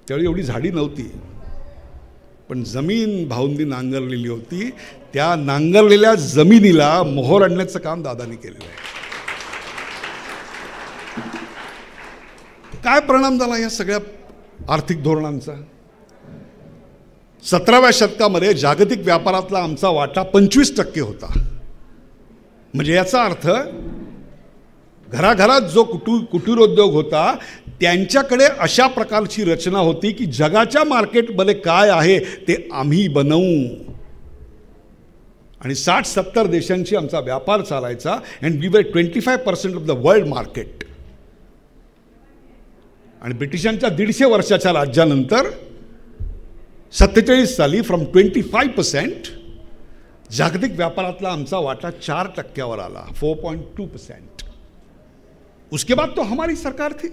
त्यावेळी एवढी झाडी नव्हती, पण जमीन भाऊंनी नांगरलेली होती. त्या नांगरलेल्या जमिनीला मोहर आणण्याचं काम दादांनी केलेलं आहे. काय परिणाम झाला या सगळ्या आर्थिक धोरणांचा? 17व्या शतकामध्ये जागतिक व्यापारातला आमचा वाटा 25% होता. म्हणजे याचा अर्थ घराघरात जो कुटीरोद्योग होता त्यांच्याकडे अशा प्रकारची रचना होती की जगाच्या मार्केटमध्ये काय आहे ते आम्ही बनवू. आणि 60-70 देशांची आमचा व्यापार चालायचा. And we were 25% of the world market. आणि ब्रिटिशांच्या 150 वर्षाच्या राज्यानंतर 47 साली फ्रॉम 25% जागतिक व्यापारातला आमचा वाटा 4% आला, 4.2%. उसके बाद तो हमारी सरकार थी.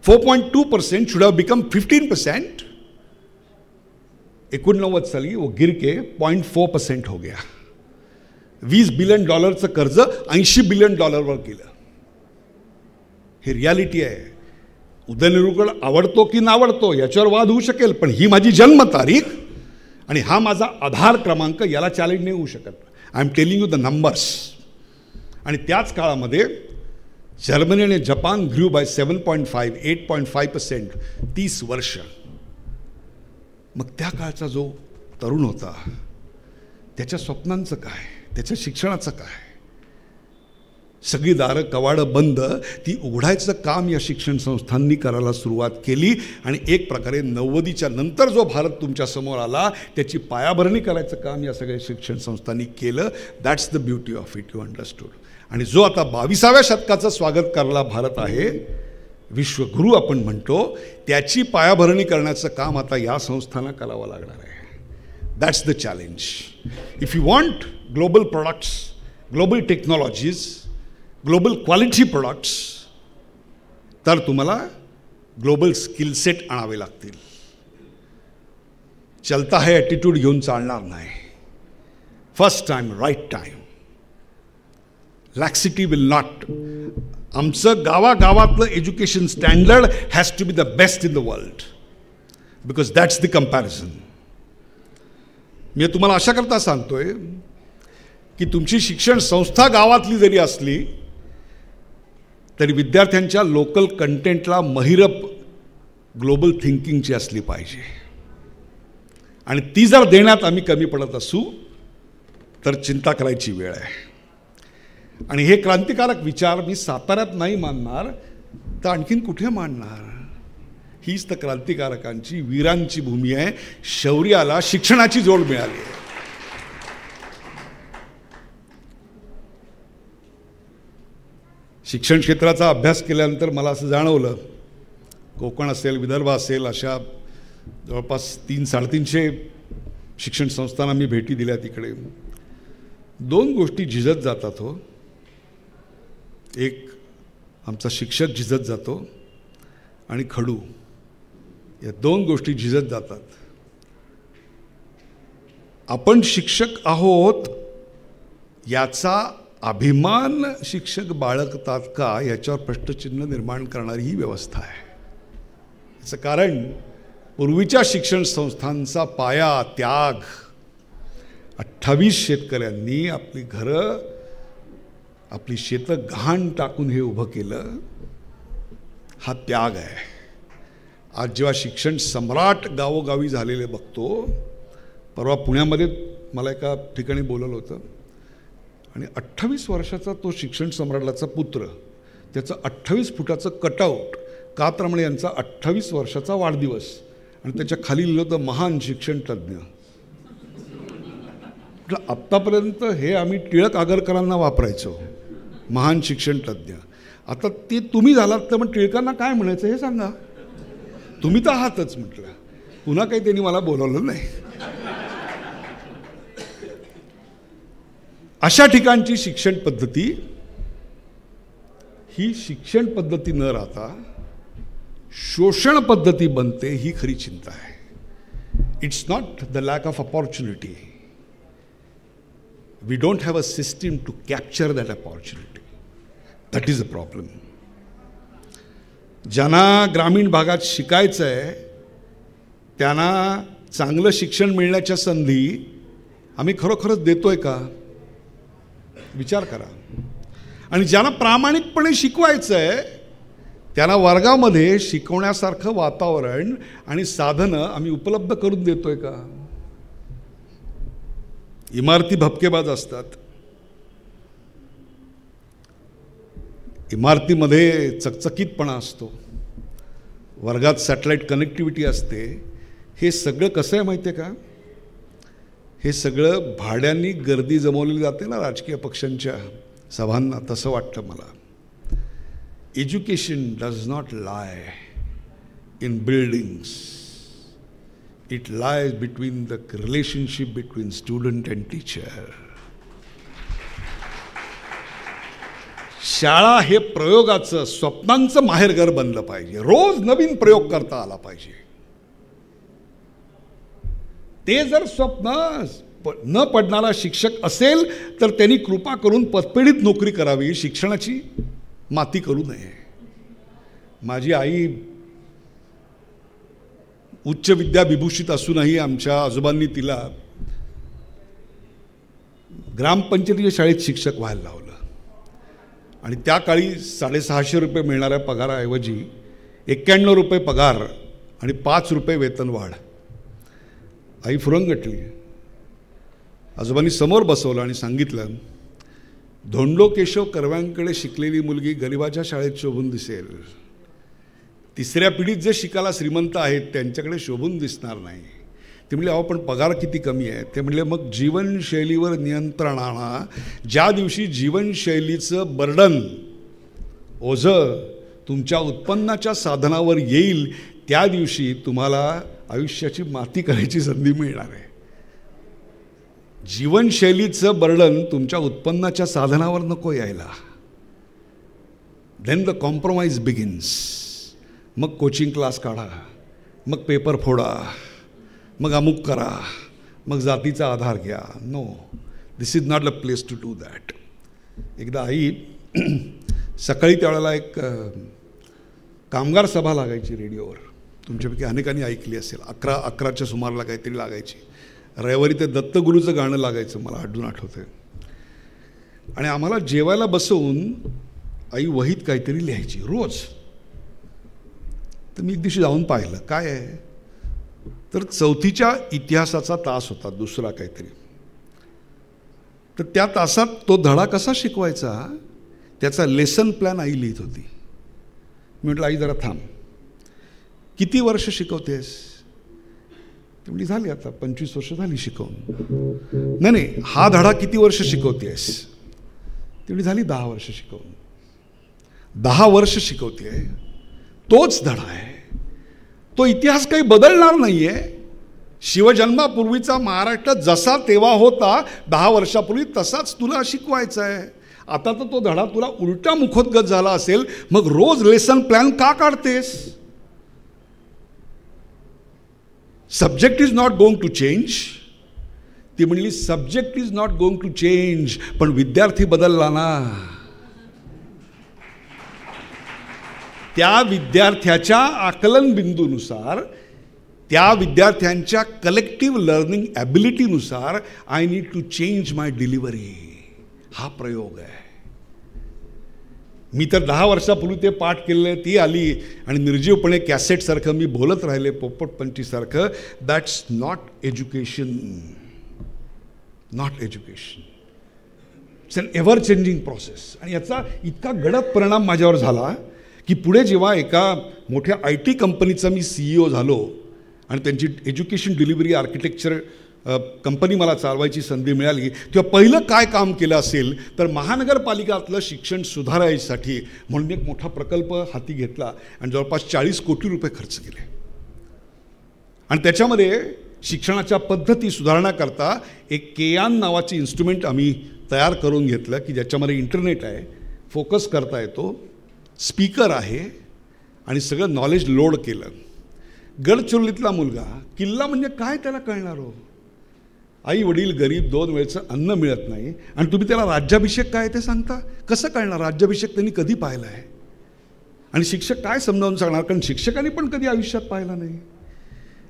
4.2% शुड हैव बिकम 15%. 89 साली वो गिर के 0.4% हो गया. $20 बिलियन कर्ज $80 बिलियन वर गेलं. हे रियालिटी आहे. उदयनिर्गुण आवडतो की नावडतो याच्यावर वाद होऊ शकेल, पण ही माझी जन्मतारीख आणि हा माझा आधार क्रमांक, याला चॅलेंज नाही होऊ शकत. I am telling you the numbers. आणि त्याच काळामध्ये जर्मनी आणि जपान ग्रू बाय 7.5, 8.5% 30 वर्ष. मग त्या काळचा जो तरुण होता त्याच्या स्वप्नांचं काय, त्याच्या शिक्षणाचं काय? सगळी दारं कवाडं बंद, ती उघडायचं काम या शिक्षण संस्थांनी करायला सुरुवात केली. आणि एक प्रकारे 90च्या नंतर जो भारत तुमच्या समोर आला त्याची पायाभरणी करायचं काम या सगळ्या शिक्षण संस्थांनी केलं. That's the beauty of it, you understood. आणि जो आता 22व्या शतकाचं स्वागत करायला भारत आहे, विश्वगुरू आपण म्हणतो, त्याची पायाभरणी करण्याचं काम आता या संस्थांना करावं लागणार आहे. That's the challenge. If you want global products, global technologies, global quality products, तर तुम्हाला ग्लोबल स्किल सेट आणावे लागतील. चलता है ॲटिट्यूड घेऊन चालणार नाही. First time, right time. Laxity will not. आमचं गावागावातलं education standard has to be the best in the world, because that's the comparison. मी तुम्हाला अशा करता सांगतोय की तुमची शिक्षण संस्था गावातली जरी असली तरी विद्यार्थ्यांच्या लोकल कंटेंटला महिरप ग्लोबल थिंकिंगची असली पाहिजे. आणि ती जर देण्यात आम्ही कमी पडत असू तर चिंता करायची वेळ आहे. आणि हे क्रांतिकारक विचार मी साताऱ्यात नाही मानणार तर आणखीन कुठे मांडणार? हीच तर क्रांतिकारकांची, वीरांची भूमी आहे. शौर्याला शिक्षणाची जोड मिळाली आहे. शिक्षण क्षेत्राचा अभ्यास केल्यानंतर मला असं जाणवलं, कोकण असेल, विदर्भ असेल, अशा जवळपास 300-350 शिक्षण संस्थांना मी भेटी दिल्या. तिकडे 2 गोष्टी झिजत जातात हो. एक आमचा शिक्षक झिजत जातो आणि खडू, या 2 गोष्टी झिजत जातात. आपण शिक्षक आहोत याचा अभिमान शिक्षक बाळगतात का याच्यावर प्रश्नचिन्ह निर्माण करणारी ही व्यवस्था आहे. याचं कारण पूर्वीच्या शिक्षण संस्थांचा पाया, त्याग, 28 शेतकऱ्यांनी आपली घरं, आपली शेतं घाण टाकून हे उभं केलं, हा त्याग आहे. आज जेव्हा शिक्षण सम्राट गावोगावी झालेले बघतो, परवा पुण्यामध्ये मला एका ठिकाणी बोलवलं होतं आणि 28 वर्षाचा तो शिक्षण सम्राटाचा पुत्र, त्याचं 28 फुटाचं कटआउट, का तर म्हणे यांचा 28 वर्षाचा वाढदिवस, आणि त्याच्या खाली लिहिलं होतं महान शिक्षण तज्ज्ञ. आत्तापर्यंत हे आम्ही टिळक आगरकरांना वापरायचो, महान शिक्षण तज्ज्ञ. आता ते तुम्ही झालात तर मग टिळकांना काय म्हणायचं हे सांगा. तुम्ही तर आहातच म्हटलं. पुन्हा काही त्यांनी मला बोलवलं नाही. अशा ठिकाणची शिक्षण पद्धती ही शिक्षण पद्धती न राहता शोषण पद्धती बनते, ही खरी चिंता आहे. It's not the lack of opportunity. We don't have a system to capture that opportunity. That is a problem. ज्यांना ग्रामीण भागात शिकायचं आहे त्यांना चांगलं शिक्षण मिळण्याच्या संधी आम्ही खरोखरच देतोय का, विचार करा. आणि ज्यांना प्रामाणिकपणे शिकवायचं आहे त्यांना वर्गामध्ये शिकवण्यासारखं वातावरण आणि साधनं आम्ही उपलब्ध करून देतोय का. इमारती भपकेबाज असतात, इमारतीमध्ये चकचकीतपणा असतो, वर्गात सॅटेलाईट कनेक्टिव्हिटी असते. हे सगळं कसं आहे माहिती आहे का, हे सगळं भाड्यांनी गर्दी जमवलेली जाते ना राजकीय पक्षांच्या सभांना, तसं वाटतं मला. Education does not lie in buildings. It lies between the relationship between student and teacher. शाळा हे प्रयोगाचं, स्वप्नांचं माहेरघर बनलं पाहिजे. रोज नवीन प्रयोग करता आला पाहिजे. ते जर स्वप्न न पडणारा शिक्षक असेल तर त्यांनी कृपा करून पदपेढीत नोकरी करावी, शिक्षणाची माती करू नये. माझी आई उच्च विद्याविभूषित असूनही आमच्या आजोबांनी तिला ग्रामपंचायतीच्या शाळेत शिक्षक व्हायला लावलं. आणि त्या काळी 650 रुपये मिळणाऱ्या पगाराऐवजी 91 रुपये पगार आणि 5 रुपये वेतन वाढ. आई फुरंगटली. आजोबांनी समोर बसवलं आणि सांगितलं, धोंडो केशव कर्व्यांकडे शिकलेली मुलगी गरिबाच्या शाळेत शोभून दिसेल, तिसऱ्या पिढीत जे शिकायला श्रीमंत आहेत त्यांच्याकडे शोभून दिसणार नाही. ते म्हणले, अहो पण पगार किती कमी आहे. ते म्हणले, मग जीवनशैलीवर नियंत्रण आणा. ज्या दिवशी जीवनशैलीचं बर्डन, ओझं तुमच्या उत्पन्नाच्या साधनावर येईल त्या दिवशी तुम्हाला आयुष्याची माती करायची संधी मिळणार आहे. जीवनशैलीचं बर्डन तुमच्या उत्पन्नाच्या साधनावर नको यायला. Then the compromise begins. मग कोचिंग क्लास काढा, मग पेपर फोडा, मग अमुक करा, मग जातीचा आधार घ्या. No, this is not the place to do that. एकदा आई सकाळी त्यावेळेला एक कामगार सभा लागायची रेडिओवर, तुमच्यापैकी अनेकांनी ऐकली असेल. 11च्या सुमाराला काहीतरी लागायची. रविवारी ते दत्तगुरूचं गाणं लागायचं, मला अजून आठवतं. आणि आम्हाला जेवायला बसवून आई वहीत काहीतरी लिहायची रोज. तर मी एक दिवशी जाऊन पाहिलं काय आहे, तर 4थीच्या इतिहासाचा तास होता, दुसरा काहीतरी. तर त्या तासात तो धडा कसा शिकवायचा त्याचा लेसन प्लॅन आई लिहित होती. मी म्हटलं, आई जरा थांब, किती वर्ष शिकवतेस. ती म्हणजे झाली आता 25 वर्ष झाली शिकवून. नाही, हा धडा किती वर्ष शिकवतेस. ती म्हणजे झाली 10 वर्ष शिकवून. 10 वर्ष शिकवते, तोच धडा आहे. तो इतिहास काही बदलणार नाही आहे. शिवजन्मापूर्वीचा महाराष्ट्र जसा तेव्हा होता 10 वर्षापूर्वी तसाच तुला शिकवायचा आहे. आता तर तो धडा तुला उलटा मुखोद्गत झाला असेल, मग रोज लेसन प्लॅन का काढतेस. Subject is not going to change. ती म्हणली subject is not going to change, पण विद्यार्थी बदलला ना. त्या विद्यार्थ्याच्या आकलन बिंदूनुसार, त्या विद्यार्थ्यांच्या कलेक्टिव्ह लर्निंग ॲबिलिटीनुसार I need to change my delivery. हा प्रयोग आहे. मी तर 10 वर्षापूर्वी ते पाठ केलेलं आहे, ती आली आणि निर्जीवपणे कॅसेटसारखं मी बोलत राहिले पोपटपंचीसारखं. That's not education. Not education. It's an ever changing process. आणि याचा इतका गडद परिणाम माझ्यावर झाला की पुढे जेव्हा एका मोठ्या IT कंपनीचा मी CEO झालो आणि त्यांची एज्युकेशन डिलिव्हरी आर्किटेक्चर कंपनी मला चालवायची संधी मिळाली, तेव्हा पहिलं काय काम केलं असेल तर महानगरपालिकातलं शिक्षण सुधारायसाठी म्हणून एक मोठा प्रकल्प हाती घेतला आणि जवळपास 40 कोटी रुपये खर्च केले. आणि त्याच्यामध्ये शिक्षणाच्या पद्धती सुधारण्याकरता एक केयान नावाची इन्स्ट्रुमेंट आम्ही तयार करून घेतलं की ज्याच्यामध्ये इंटरनेट आहे, फोकस करता येतो, स्पीकर आहे आणि सगळं नॉलेज लोड केलं. गडचिरोलीतला मुलगा, किल्ला म्हणजे काय त्याला कळणार हो. आई वडील गरीब, 2 वेळचं अन्न मिळत नाही आणि तुम्ही त्याला राज्याभिषेक काय ते सांगता. कसं कळणार राज्याभिषेक त्यांनी कधी पाहिला आहे. आणि शिक्षक काय समजावून सांगणार, कारण शिक्षकांनी पण कधी आयुष्यात पाहिला नाही.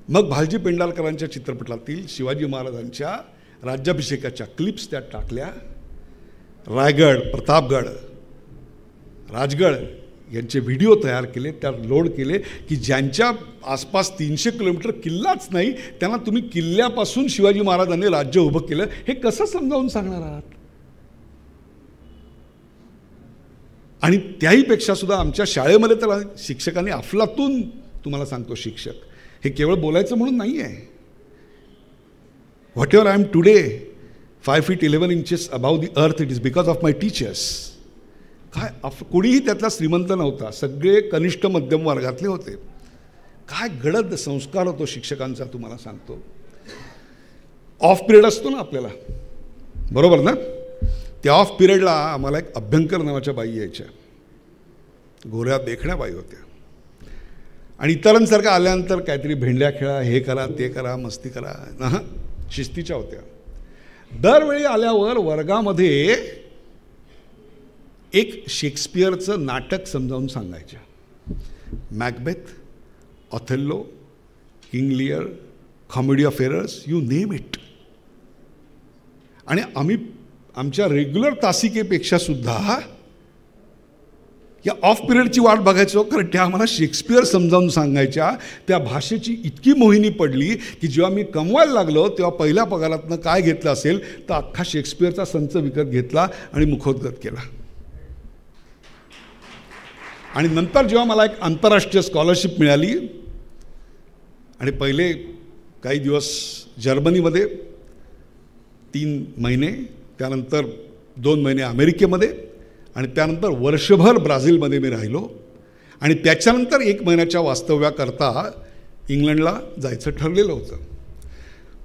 मग भालजी पेंढारकरांच्या चित्रपटातील शिवाजी महाराजांच्या राज्याभिषेकाच्या क्लिप्स त्यात टाकल्या. रायगड, प्रतापगड, राजगड यांचे व्हिडिओ तयार केले, त्यात लोड केले की ज्यांच्या आसपास 300 किलोमीटर किल्लाच नाही त्यांना तुम्ही किल्ल्यापासून शिवाजी महाराजांनी राज्य उभं केलं हे कसं समजावून सांगणार आहात. आणि त्याहीपेक्षा सुद्धा आमच्या शाळेमध्ये तर शिक्षकांनी अफलातून, तुम्हाला सांगतो शिक्षक, हे केवळ बोलायचं म्हणून नाही आहे. Whatever I am today 5 feet 11 inches above the earth, it is because of my teachers. काय कोणीही त्यातला श्रीमंत नव्हता, सगळे कनिष्ठ मध्यम वर्गातले होते. काय गडद संस्कार होतो शिक्षकांचा तुम्हाला सांगतो. ऑफ पिरियड असतो ना आपल्याला, बरोबर ना, त्या ऑफ पिरियडला आम्हाला एक अभ्यंकर नावाच्या बाई यायच्या, गोऱ्या देखण्या बाई होत्या. आणि इतरांसारखं आल्यानंतर काहीतरी भेंड्या खेळा, हे करा, ते करा, मस्ती करा, ना शिस्तीच्या होत्या. दरवेळी आल्यावर वर्गामध्ये एक शेक्सपियरचं नाटक समजावून सांगायच्या. Macbeth, Othello, king Lear, comedy of errors, you name it. आणि आम्ही आमच्या रेग्युलर तासिकेपेक्षा सुद्धा या ऑफ पिरियडची वाट बघायचो, कारण त्या आम्हाला शेक्सपियर समजावून सांगायच्या. त्या भाषेची इतकी मोहिनी पडली की जेव्हा मी कमवायला लागलो तेव्हा पहिल्या पगारातनं काय घेतलं असेल तर अख्खा शेक्सपियरचा संच विकत घेतला आणि मुखोद्गत केला. आणि नंतर जेव्हा मला एक आंतरराष्ट्रीय स्कॉलरशिप मिळाली आणि पहिले काही दिवस जर्मनीमध्ये 3 महिने, त्यानंतर 2 महिने अमेरिकेमध्ये आणि त्यानंतर वर्षभर ब्राझीलमध्ये मी राहिलो. आणि त्याच्यानंतर 1 महिन्याच्या वास्तव्याकरता इंग्लंडला जायचं ठरलेलं होतं.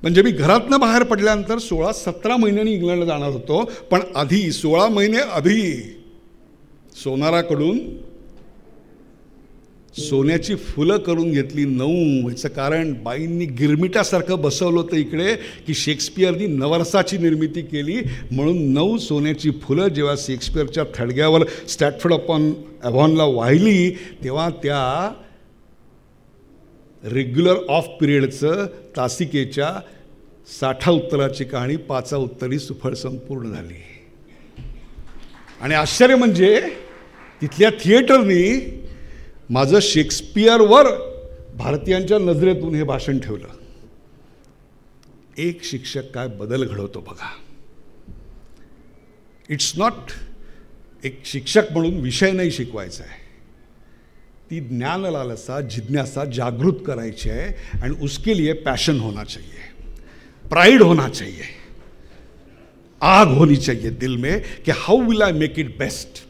म्हणजे मी घरातनं बाहेर पडल्यानंतर 16-17 महिन्यांनी इंग्लंडला जाणार होतो. पण आधी 16 महिने आधी सोनाराकडून सोन्याची फुलं करून घेतली 9. याचं कारण बाईंनी गिरमिटासारखं बसवलं होतं इकडे की शेक्सपियरनी नवरसाची निर्मिती केली म्हणून 9 सोन्याची फुलं जेव्हा शेक्सपियरच्या थडग्यावर स्टॅटफोर्ड अपॉन अव्हॉनला वाहिली तेव्हा त्या रेग्युलर ऑफ पिरियडचं तासिकेच्या 60 उत्तराची कहाणी 5 उत्तरी सुफळ संपूर्ण झाली. आणि आश्चर्य म्हणजे तिथल्या थिएटरनी माझं शेक्सपियरवर भारतीयांच्या नजरेतून हे भाषण ठेवलं. एक शिक्षक काय बदल घडवतो बघा. इट्स नॉट एक शिक्षक म्हणून विषय नाही शिकवायचा आहे, ती ज्ञान लालसा जिज्ञासा जागृत करायची है और उसके लिए पैशन होना चाहिए, प्राइड होना चाहिए, आग होनी चाहिए दिल में कि how will I make it best.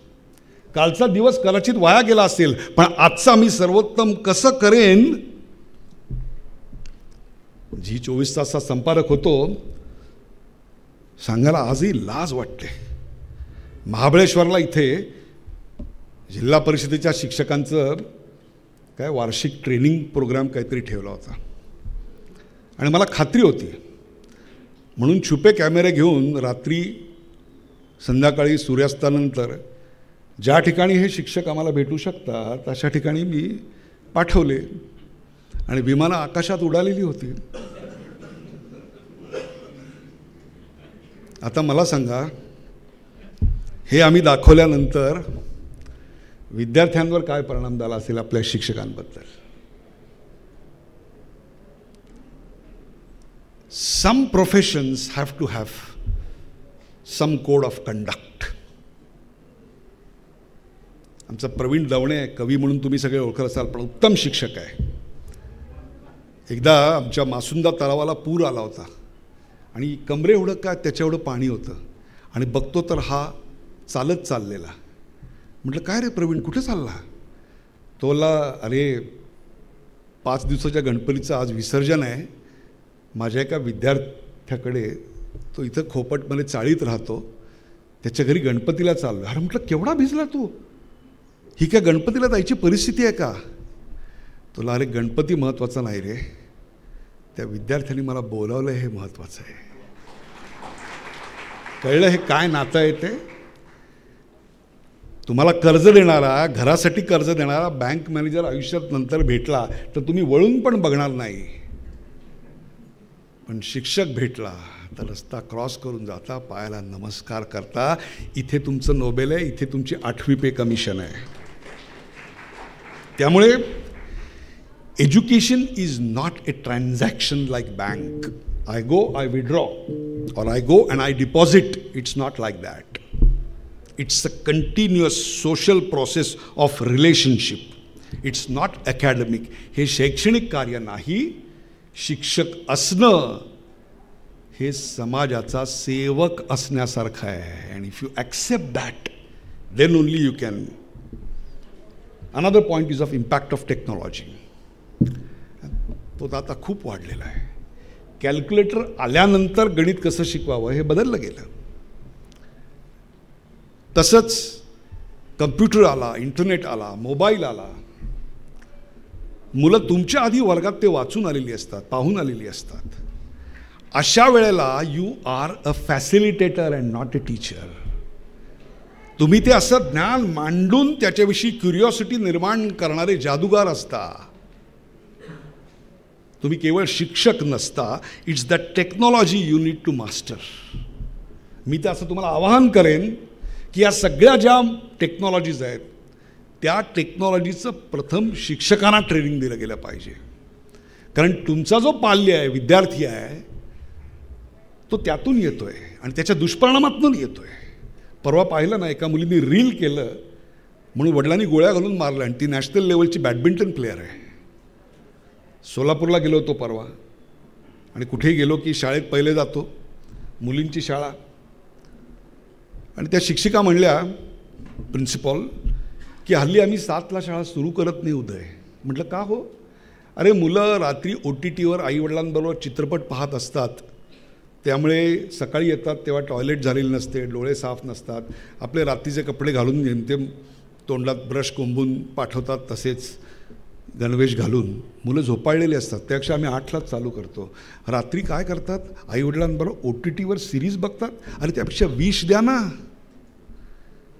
कालचा दिवस कदाचित वाया गेला असेल पण आजचा मी सर्वोत्तम कसं करेन. जी 24 तासचा संपादक होतो सांगायला आजही लाज वाटते. महाबळेश्वरला इथे जिल्हा परिषदेच्या शिक्षकांचं काय वार्षिक ट्रेनिंग प्रोग्राम काहीतरी ठेवला होता आणि मला खात्री होती म्हणून छुपे कॅमेरे घेऊन रात्री संध्याकाळी सूर्यास्तानंतर ज्या ठिकाणी हे शिक्षक आम्हाला भेटू शकतात अशा ठिकाणी मी पाठवले आणि विमानं आकाशात उडालेली होती. आता मला सांगा, हे आम्ही दाखवल्यानंतर विद्यार्थ्यांवर काय परिणाम झाला असेल आपल्या शिक्षकांबद्दल. Some professions have to have some code of conduct. आमचा प्रवीण दवणे कवी म्हणून तुम्ही सगळे ओळखत असाल, पण उत्तम शिक्षक आहे. एकदा आमच्या मासुंदा तलावाला पूर आला होता आणि कमरे एवढं काय त्याच्या एवढं पाणी होतं आणि बघतो तर हा चालत चाललेला. म्हटलं काय रे प्रवीण, कुठे चालला? तोला अरे 5 दिवसाच्या गणपतीचं आज विसर्जन आहे, माझ्या एका विद्यार्थ्याकडे, तो इथं खोपटमध्ये चाळीत राहतो, त्याच्या घरी गणपतीला चाललो. अरे म्हटलं केवढा भिजला तू, ही काय गणपतीला जायची परिस्थिती आहे का? तुला अरे गणपती महत्त्वाचा नाही रे, त्या विद्यार्थ्यांनी मला बोलावलं हे महत्त्वाचं आहे. कळलं हे काय नातं आहे ते? तुम्हाला कर्ज देणारा, घरासाठी कर्ज देणारा बँक मॅनेजर आयुष्यात नंतर भेटला तर तुम्ही वळून पण बघणार नाही, पण शिक्षक भेटला तर रस्ता क्रॉस करून जाता, पायाला नमस्कार करता. इथे तुमचं नोबेल आहे, इथे तुमची 8वी पे कमिशन आहे. त्यामुळे education is not a transaction like bank. I go, I withdraw, और I go and I deposit. It's not like that. It's a continuous social process of relationship. It's not academic. हे शैक्षणिक कार्य नाही. शिक्षक असणं हे समाजाचा सेवक असण्यासारखं आहे. And if you accept that, then only you can. Another point is of impact of technology. तो आता खूप वाढलेला आहे. कॅल्क्युलेटर आल्यानंतर गणित कसं शिकवावं हे बदललं गेलं. तसंच कम्प्युटर आला, इंटरनेट आला, मोबाईल आला. मुलं तुमच्या आधी वर्गात ते वाचून आलेली असतात, पाहून आलेली असतात. अशा वेळेला you are a facilitator and not a teacher. तुम्ही ते असं ज्ञान मांडून त्याच्याविषयी क्युरिओसिटी निर्माण करणारे जादूगार असता. तुम्ही केवळ शिक्षक नसता. It's the technology you need to master. मी तर असं तुम्हाला आवाहन करेन की या सगळ्या ज्या टेक्नॉलॉजीज आहेत त्या टेक्नॉलॉजीचं प्रथम शिक्षकांना ट्रेनिंग दिलं गेलं पाहिजे. कारण तुमचा जो पाल्य आहे, विद्यार्थी आहे, तो त्यातून येतो आहे आणि त्याच्या दुष्परिणामातून येतो आहे. परवा पाहिलं ना, एका मुलीने रील केलं म्हणून वडिलांनी गोळ्या घालून मारलं आणि ती नॅशनल लेवलची बॅडमिंटन प्लेयर आहे. सोलापूरला गेलो होतो परवा आणि कुठेही गेलो की शाळेत पहिले जातो, मुलींची शाळा, आणि त्या शिक्षिका म्हणल्या, प्रिन्सिपॉल, की हल्ली आम्ही 7ला शाळा सुरू करत नाही उदय. म्हटलं का हो? अरे मुलं रात्री OTTवर आईवडिलांबरोबर चित्रपट पाहत असतात, त्यामुळे सकाळी येतात तेव्हा टॉयलेट झालेली नसते, डोळे साफ नसतात, आपले रात्रीचे कपडे घालून जेमतेम तोंडात ब्रश कोंबून पाठवतात, तसेच गणवेश घालून मुलं झोपाळलेली असतात. त्यापेक्षा आम्ही 8लाच चालू करतो. रात्री काय करतात? आईवडिलांबरोबर OTTवर सिरीज बघतात. अरे त्यापेक्षा 20 द्या ना.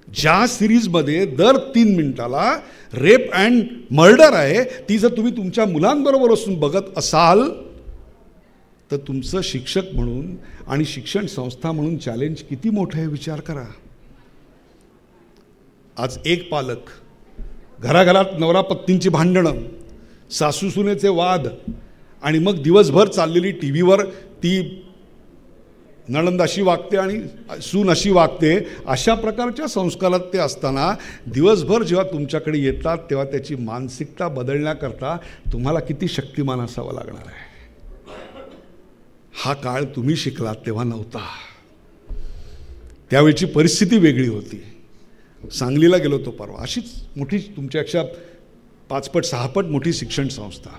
ज्या सिरीजमध्ये दर 3 मिनिटाला रेप अँड मर्डर आहे, ती जर तुम्ही तुमच्या मुलांबरोबर असून बघत असाल तर तुमचं शिक्षक म्हणून आणि शिक्षण संस्था म्हणून चॅलेंज किती मोठं आहे विचार करा. आज एक पालक, घराघरात नवरा पत्नींची भांडणं, सासू सुनेचे वाद, आणि मग दिवसभर चाललेली TV वर ती नणंद अशी वागते आणि सून अशी वागते, अशा प्रकारच्या संस्कारात ते असताना दिवसभर जेव्हा तुमच्याकडे येतात तेव्हा त्याची मानसिकता बदलण्याकरता तुम्हाला किती शक्तिमान असावं लागणार आहे. हा काळ तुम्ही शिकलात तेव्हा नव्हता. त्यावेळची परिस्थिती वेगळी होती. सांगलीला गेलो तो परवा, अशीच मोठी तुमच्यापेक्षा 5 पट 6 पट मोठी शिक्षण संस्था,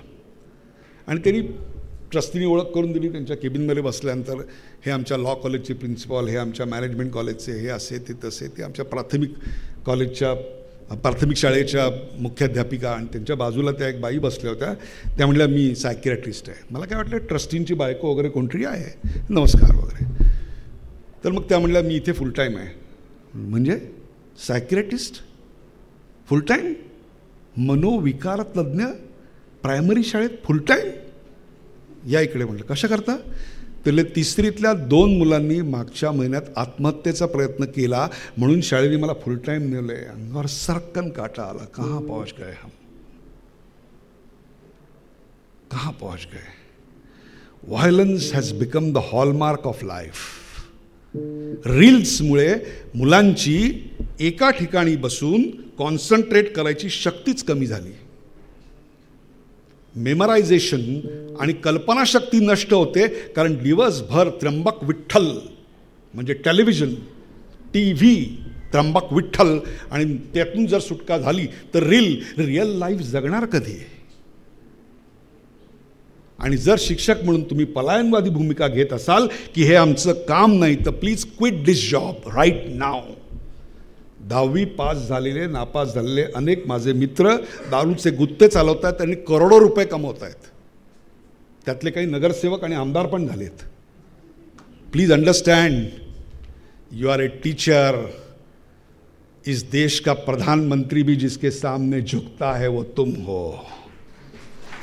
आणि त्यांनी ट्रस्टीनी ओळख करून दिली. त्यांच्या केबिनमध्ये बसल्यानंतर हे आमच्या लॉ कॉलेजचे प्रिन्सिपॉल, हे आमच्या मॅनेजमेंट कॉलेजचे, हे असे ते तसे, ते आमच्या प्राथमिक कॉलेजच्या प्राथमिक शाळेच्या मुख्याध्यापिका आणि त्यांच्या बाजूला त्या एक बाई बसल्या होत्या. त्या म्हणल्या मी सायकियाट्रिस्ट आहे. मला काय वाटलं ट्रस्टींची बायको वगैरे कोणतरी आहे, नमस्कार वगैरे. तर मग त्या म्हणल्या मी इथे फुल टाईम आहे. म्हणजे सायकियाट्रिस्ट फुल टाईम, मनोविकार तज्ज्ञ प्रायमरी शाळेत फुल टाईम. या इकडे म्हटलं कशा करता. त्याला तिसरीतल्या 2 मुलांनी मागच्या महिन्यात आत्महत्येचा प्रयत्न केला म्हणून शाळेने मला फुल टाईम नेलं आहे. अंगावर सरकन काटा आला. कहाँ पहुंच गए हम, कहाँ पहुंच गए. Violence has become the hallmark of life. रील्समुळे मुलांची एका ठिकाणी बसून कॉन्सन्ट्रेट करायची शक्तीच कमी झाली. मेमरायझेशन आणि कल्पनाशक्ती नष्ट होते, कारण दिवसभर त्र्यंबक विठ्ठल म्हणजे टेलिव्हिजन, TV, त्र्यंबक विठ्ठल, आणि त्यातून जर सुटका झाली तर रिअल लाईफ जगणार कधी. आणि जर शिक्षक म्हणून तुम्ही पलायनवादी भूमिका घेत असाल की हे आमचं काम नाही, तर please quit this job right now. 10वी पास झालेले, नापास झालेले अनेक माझे मित्र दारूचे गुत्ते चालवत आहेत आणि करोडो रुपये कमवत आहेत. त्यातले काही नगरसेवक आणि आमदार पण झालेत. Please understand, you are a teacher. इस देश का प्रधानमंत्री भी जिसके सामने झुकता है वो तुम हो,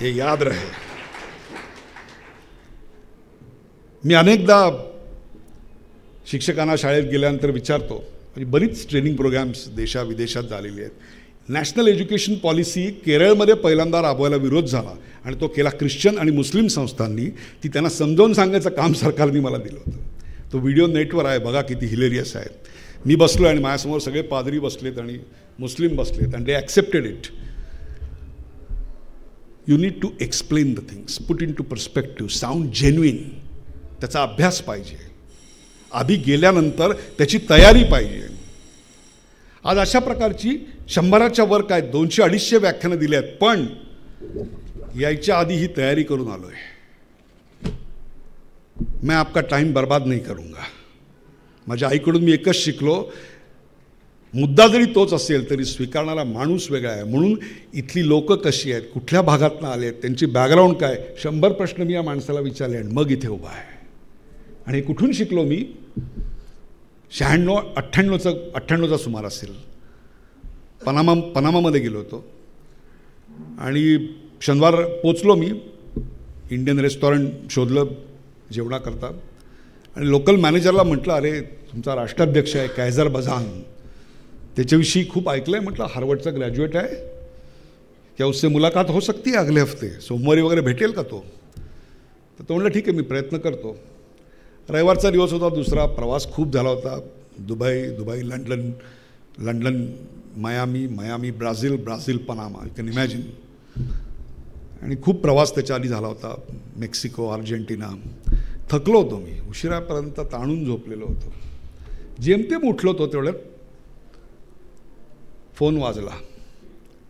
ये याद रहे. मी अनेकदा शिक्षकांना शाळेत गेल्यानंतर विचारतो, म्हणजे बरीच ट्रेनिंग प्रोग्राम्स देशाविदेशात झालेली आहेत. नॅशनल एज्युकेशन पॉलिसी केरळमध्ये पहिल्यांदा राबवायला विरोध झाला आणि तो केला ख्रिश्चन आणि मुस्लिम संस्थांनी. ती त्यांना समजावून सांगायचं काम सरकारने मला दिलं होतं. तो व्हिडिओ नेटवर आहे, बघा किती हिलेरियस आहे. मी बसलो आणि माझ्यासमोर सगळे पादरी बसलेत आणि मुस्लिम बसलेत आणि they accepted it. You need to explain the things, put in to perspective, sound genuine. त्याचा अभ्यास पाहिजे. आधी गेल्यानंतर त्याची तयारी पाहिजे. आज अशा प्रकारची 100च्या वर काय 200-250 व्याख्यानं दिली आहेत, पण यायच्या आधी ही तयारी करून आलो आहे. मैं आपका टाइम बर्बाद नहीं करूंगा. माझ्या आईकडून मी एकच शिकलो, मुद्दा जरी तोच असेल तरी स्वीकारणारा माणूस वेगळा आहे. म्हणून इथली लोकं कशी आहेत, कुठल्या भागातनं आले आहेत, त्यांची बॅकग्राऊंड काय, 100 प्रश्न मी या माणसाला विचारले आणि मग इथे उभा आहे. आणि हे कुठून शिकलो मी, 98चा सुमार असेल. पनामामध्ये गेलो होतो आणि शनिवार पोचलो मी. इंडियन रेस्टॉरंट शोधलं जेवणाकरता आणि लोकल मॅनेजरला म्हटलं, अरे तुमचा राष्ट्राध्यक्ष आहे कैझर बझान, त्याच्याविषयी खूप ऐकलं आहे. म्हटलं हार्वर्डचा ग्रॅज्युएट आहे, क्या उससे मुलाकात हो सकती है अगले हफ्ते, सोमवारी वगैरे भेटेल का तो. तर तो म्हटलं ठीक आहे मी प्रयत्न करतो. रविवारचा दिवस होता. दुसरा प्रवास खूप झाला होता. Dubai London Miami Brazil Panama, you can imagine. आणि खूप प्रवास त्याच्या आधी झाला होता. Mexico, Argentina. थकलो होतो मी, उशिरापर्यंत ताणून झोपलेलो होतो. जेमतेम उठलो होतो तेवढ्यात फोन वाजला,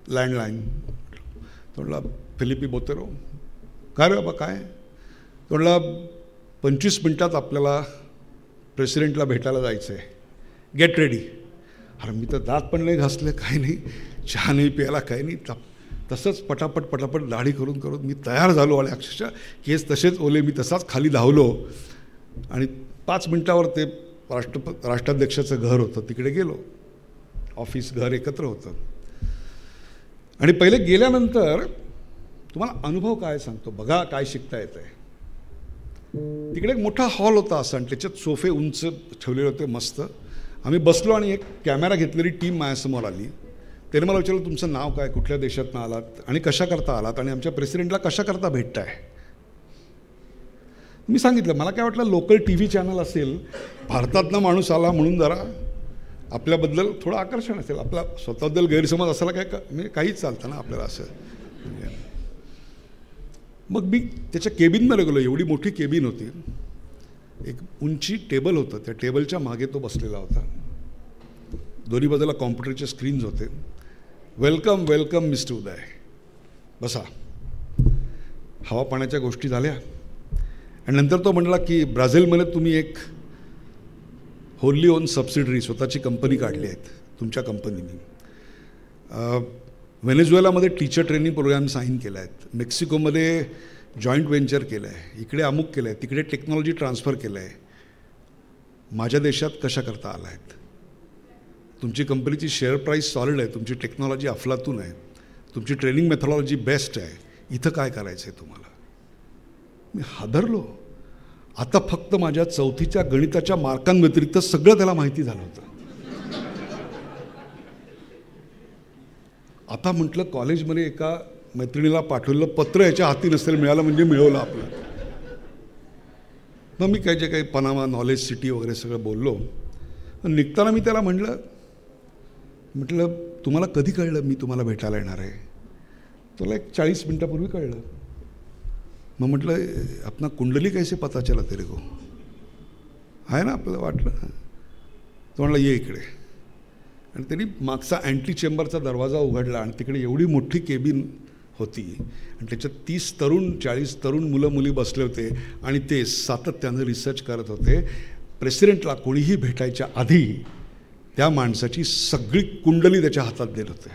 लँडलाईन. तो म्हणला फिलिपी बोतेरो. काय रे बाबा काय. तो म्हणला 25 मिनिटात आपल्याला प्रेसिडेंटला भेटायला जायचं आहे, गेट रेडी. अरे मी तर दात पण नाही घासले, काही नाही, चहा नाही प्यायला, काही नाही. तसंच पटापट दाढी करून मी तयार झालो आणि अक्षरशः केस तसेच ओले. मी तसाच खाली धावलो आणि 5 मिनिटावर ते राष्ट्राध्यक्षाचं घर होतं, तिकडे गेलो. ऑफिस घर एकत्र होतं. आणि पहिले गेल्यानंतर तुम्हाला अनुभव काय सांगतो बघा, काय शिकता येतं आहे. तिकडे एक मोठा हॉल होता असा आणि त्याच्यात सोफे उंच ठेवलेले होते मस्त. आम्ही बसलो आणि एक कॅमेरा घेतलेली टीम माझ्यासमोर आली. त्याने मला विचारलं तुमचं नाव काय, कुठल्या देशातनं आलात आणि कशा करता आलात आणि आमच्या प्रेसिडेंटला कशा करता भेटताय. मी सांगितलं मला काय वाटलं लोकल TV चॅनल असेल, भारतातनं माणूस आला म्हणून जरा आपल्याबद्दल थोडं आकर्षण असेल, आपला स्वतःबद्दल गैरसमज असायला काय म्हणजे काहीच चालतं ना आपल्याला असं. मग मी त्याच्या केबिनमध्ये गेलो. एवढी मोठी केबिन होती, एक उंची टेबल होतं, त्या टेबलच्या मागे तो बसलेला होता. दोन्ही बाजूला कॉम्प्युटरचे स्क्रीन्स होते. वेलकम मिस्टर उदय, बसा. हवा पाण्याच्या गोष्टी झाल्या आणि नंतर तो म्हणाला की ब्राझीलमध्ये तुम्ही एक होल्ली ओन सबसिडरी स्वतःची कंपनी काढली आहेत तुमच्या कंपनीने व्हेनेझुएलामध्ये टीचर ट्रेनिंग प्रोग्राम साईन केला आहेत, मेक्सिकोमध्ये जॉईंट व्हेंचर केलं आहे, इकडे अमुक केलं आहे, तिकडे टेक्नॉलॉजी ट्रान्सफर केलं आहे. माझ्या देशात कशा करता आला आहेत? तुमची कंपनीची शेअर प्राईस सॉलिड आहे, तुमची टेक्नॉलॉजी अफलातून आहे, तुमची ट्रेनिंग मेथॉलॉजी बेस्ट आहे, इथं काय करायचं आहे तुम्हाला? मी हादरलो. आता फक्त माझ्या 4थीच्या गणिताच्या मार्कांव्यतिरिक्त सगळं त्याला माहिती झालं होतं. आता म्हटलं कॉलेजमध्ये एका मैत्रिणीला पाठवलेलं पत्र याच्या हाती नसेल मिळालं म्हणजे मिळवलं आपलं. मग मी काय जे काही पनामा, नॉलेज सिटी वगैरे सगळं बोललो. निघताना मी त्याला म्हटलं तुम्हाला कधी कळलं मी तुम्हाला भेटायला येणार आहे? तुला एक 40 मिनटापूर्वी कळलं. मग म्हटलं अपना कुंडली कैसे पता चला तेरे को? आहे ना आपल्याला वाटलं. तो म्हटलं ये इकडे. आणि त्यांनी मागचा अँटी चेंबरचा दरवाजा उघडला आणि तिकडे एवढी मोठी केबिन होती आणि त्याच्यात 30 तरुण 40 तरुण मुलं मुली बसले होते आणि ते सातत्यानं रिसर्च करत होते. प्रेसिडेंटला कोणीही भेटायच्या आधी त्या माणसाची सगळी कुंडली त्याच्या हातात देत होते.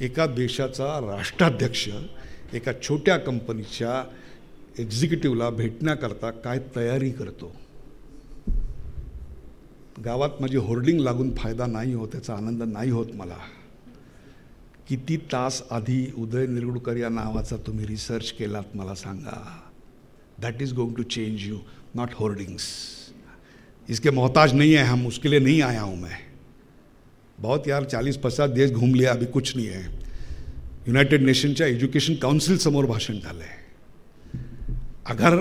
एका देशाचा राष्ट्राध्यक्ष एका छोट्या कंपनीच्या एक्झिक्युटिव्हला भेटण्याकरता काय तयारी करतो. गावात माझी होर्डिंग लागून फायदा नाही होत, त्याचा आनंद नाही होत मला. किती तास आधी उदय निरगुडकर या नावाचा तुम्ही रिसर्च केलात मला सांगा. That is going to change you, not hoardings. इसके मोहताज नहीं है हम, उसके लिए नहीं आया हूँ मैं. बहुत यार 40-50 देश घूम लिया, अभी कुछ नहीं है. युनाइटेड नेशनच्या एज्युकेशन काउंसिल समोर भाषण झालं आहे. अगर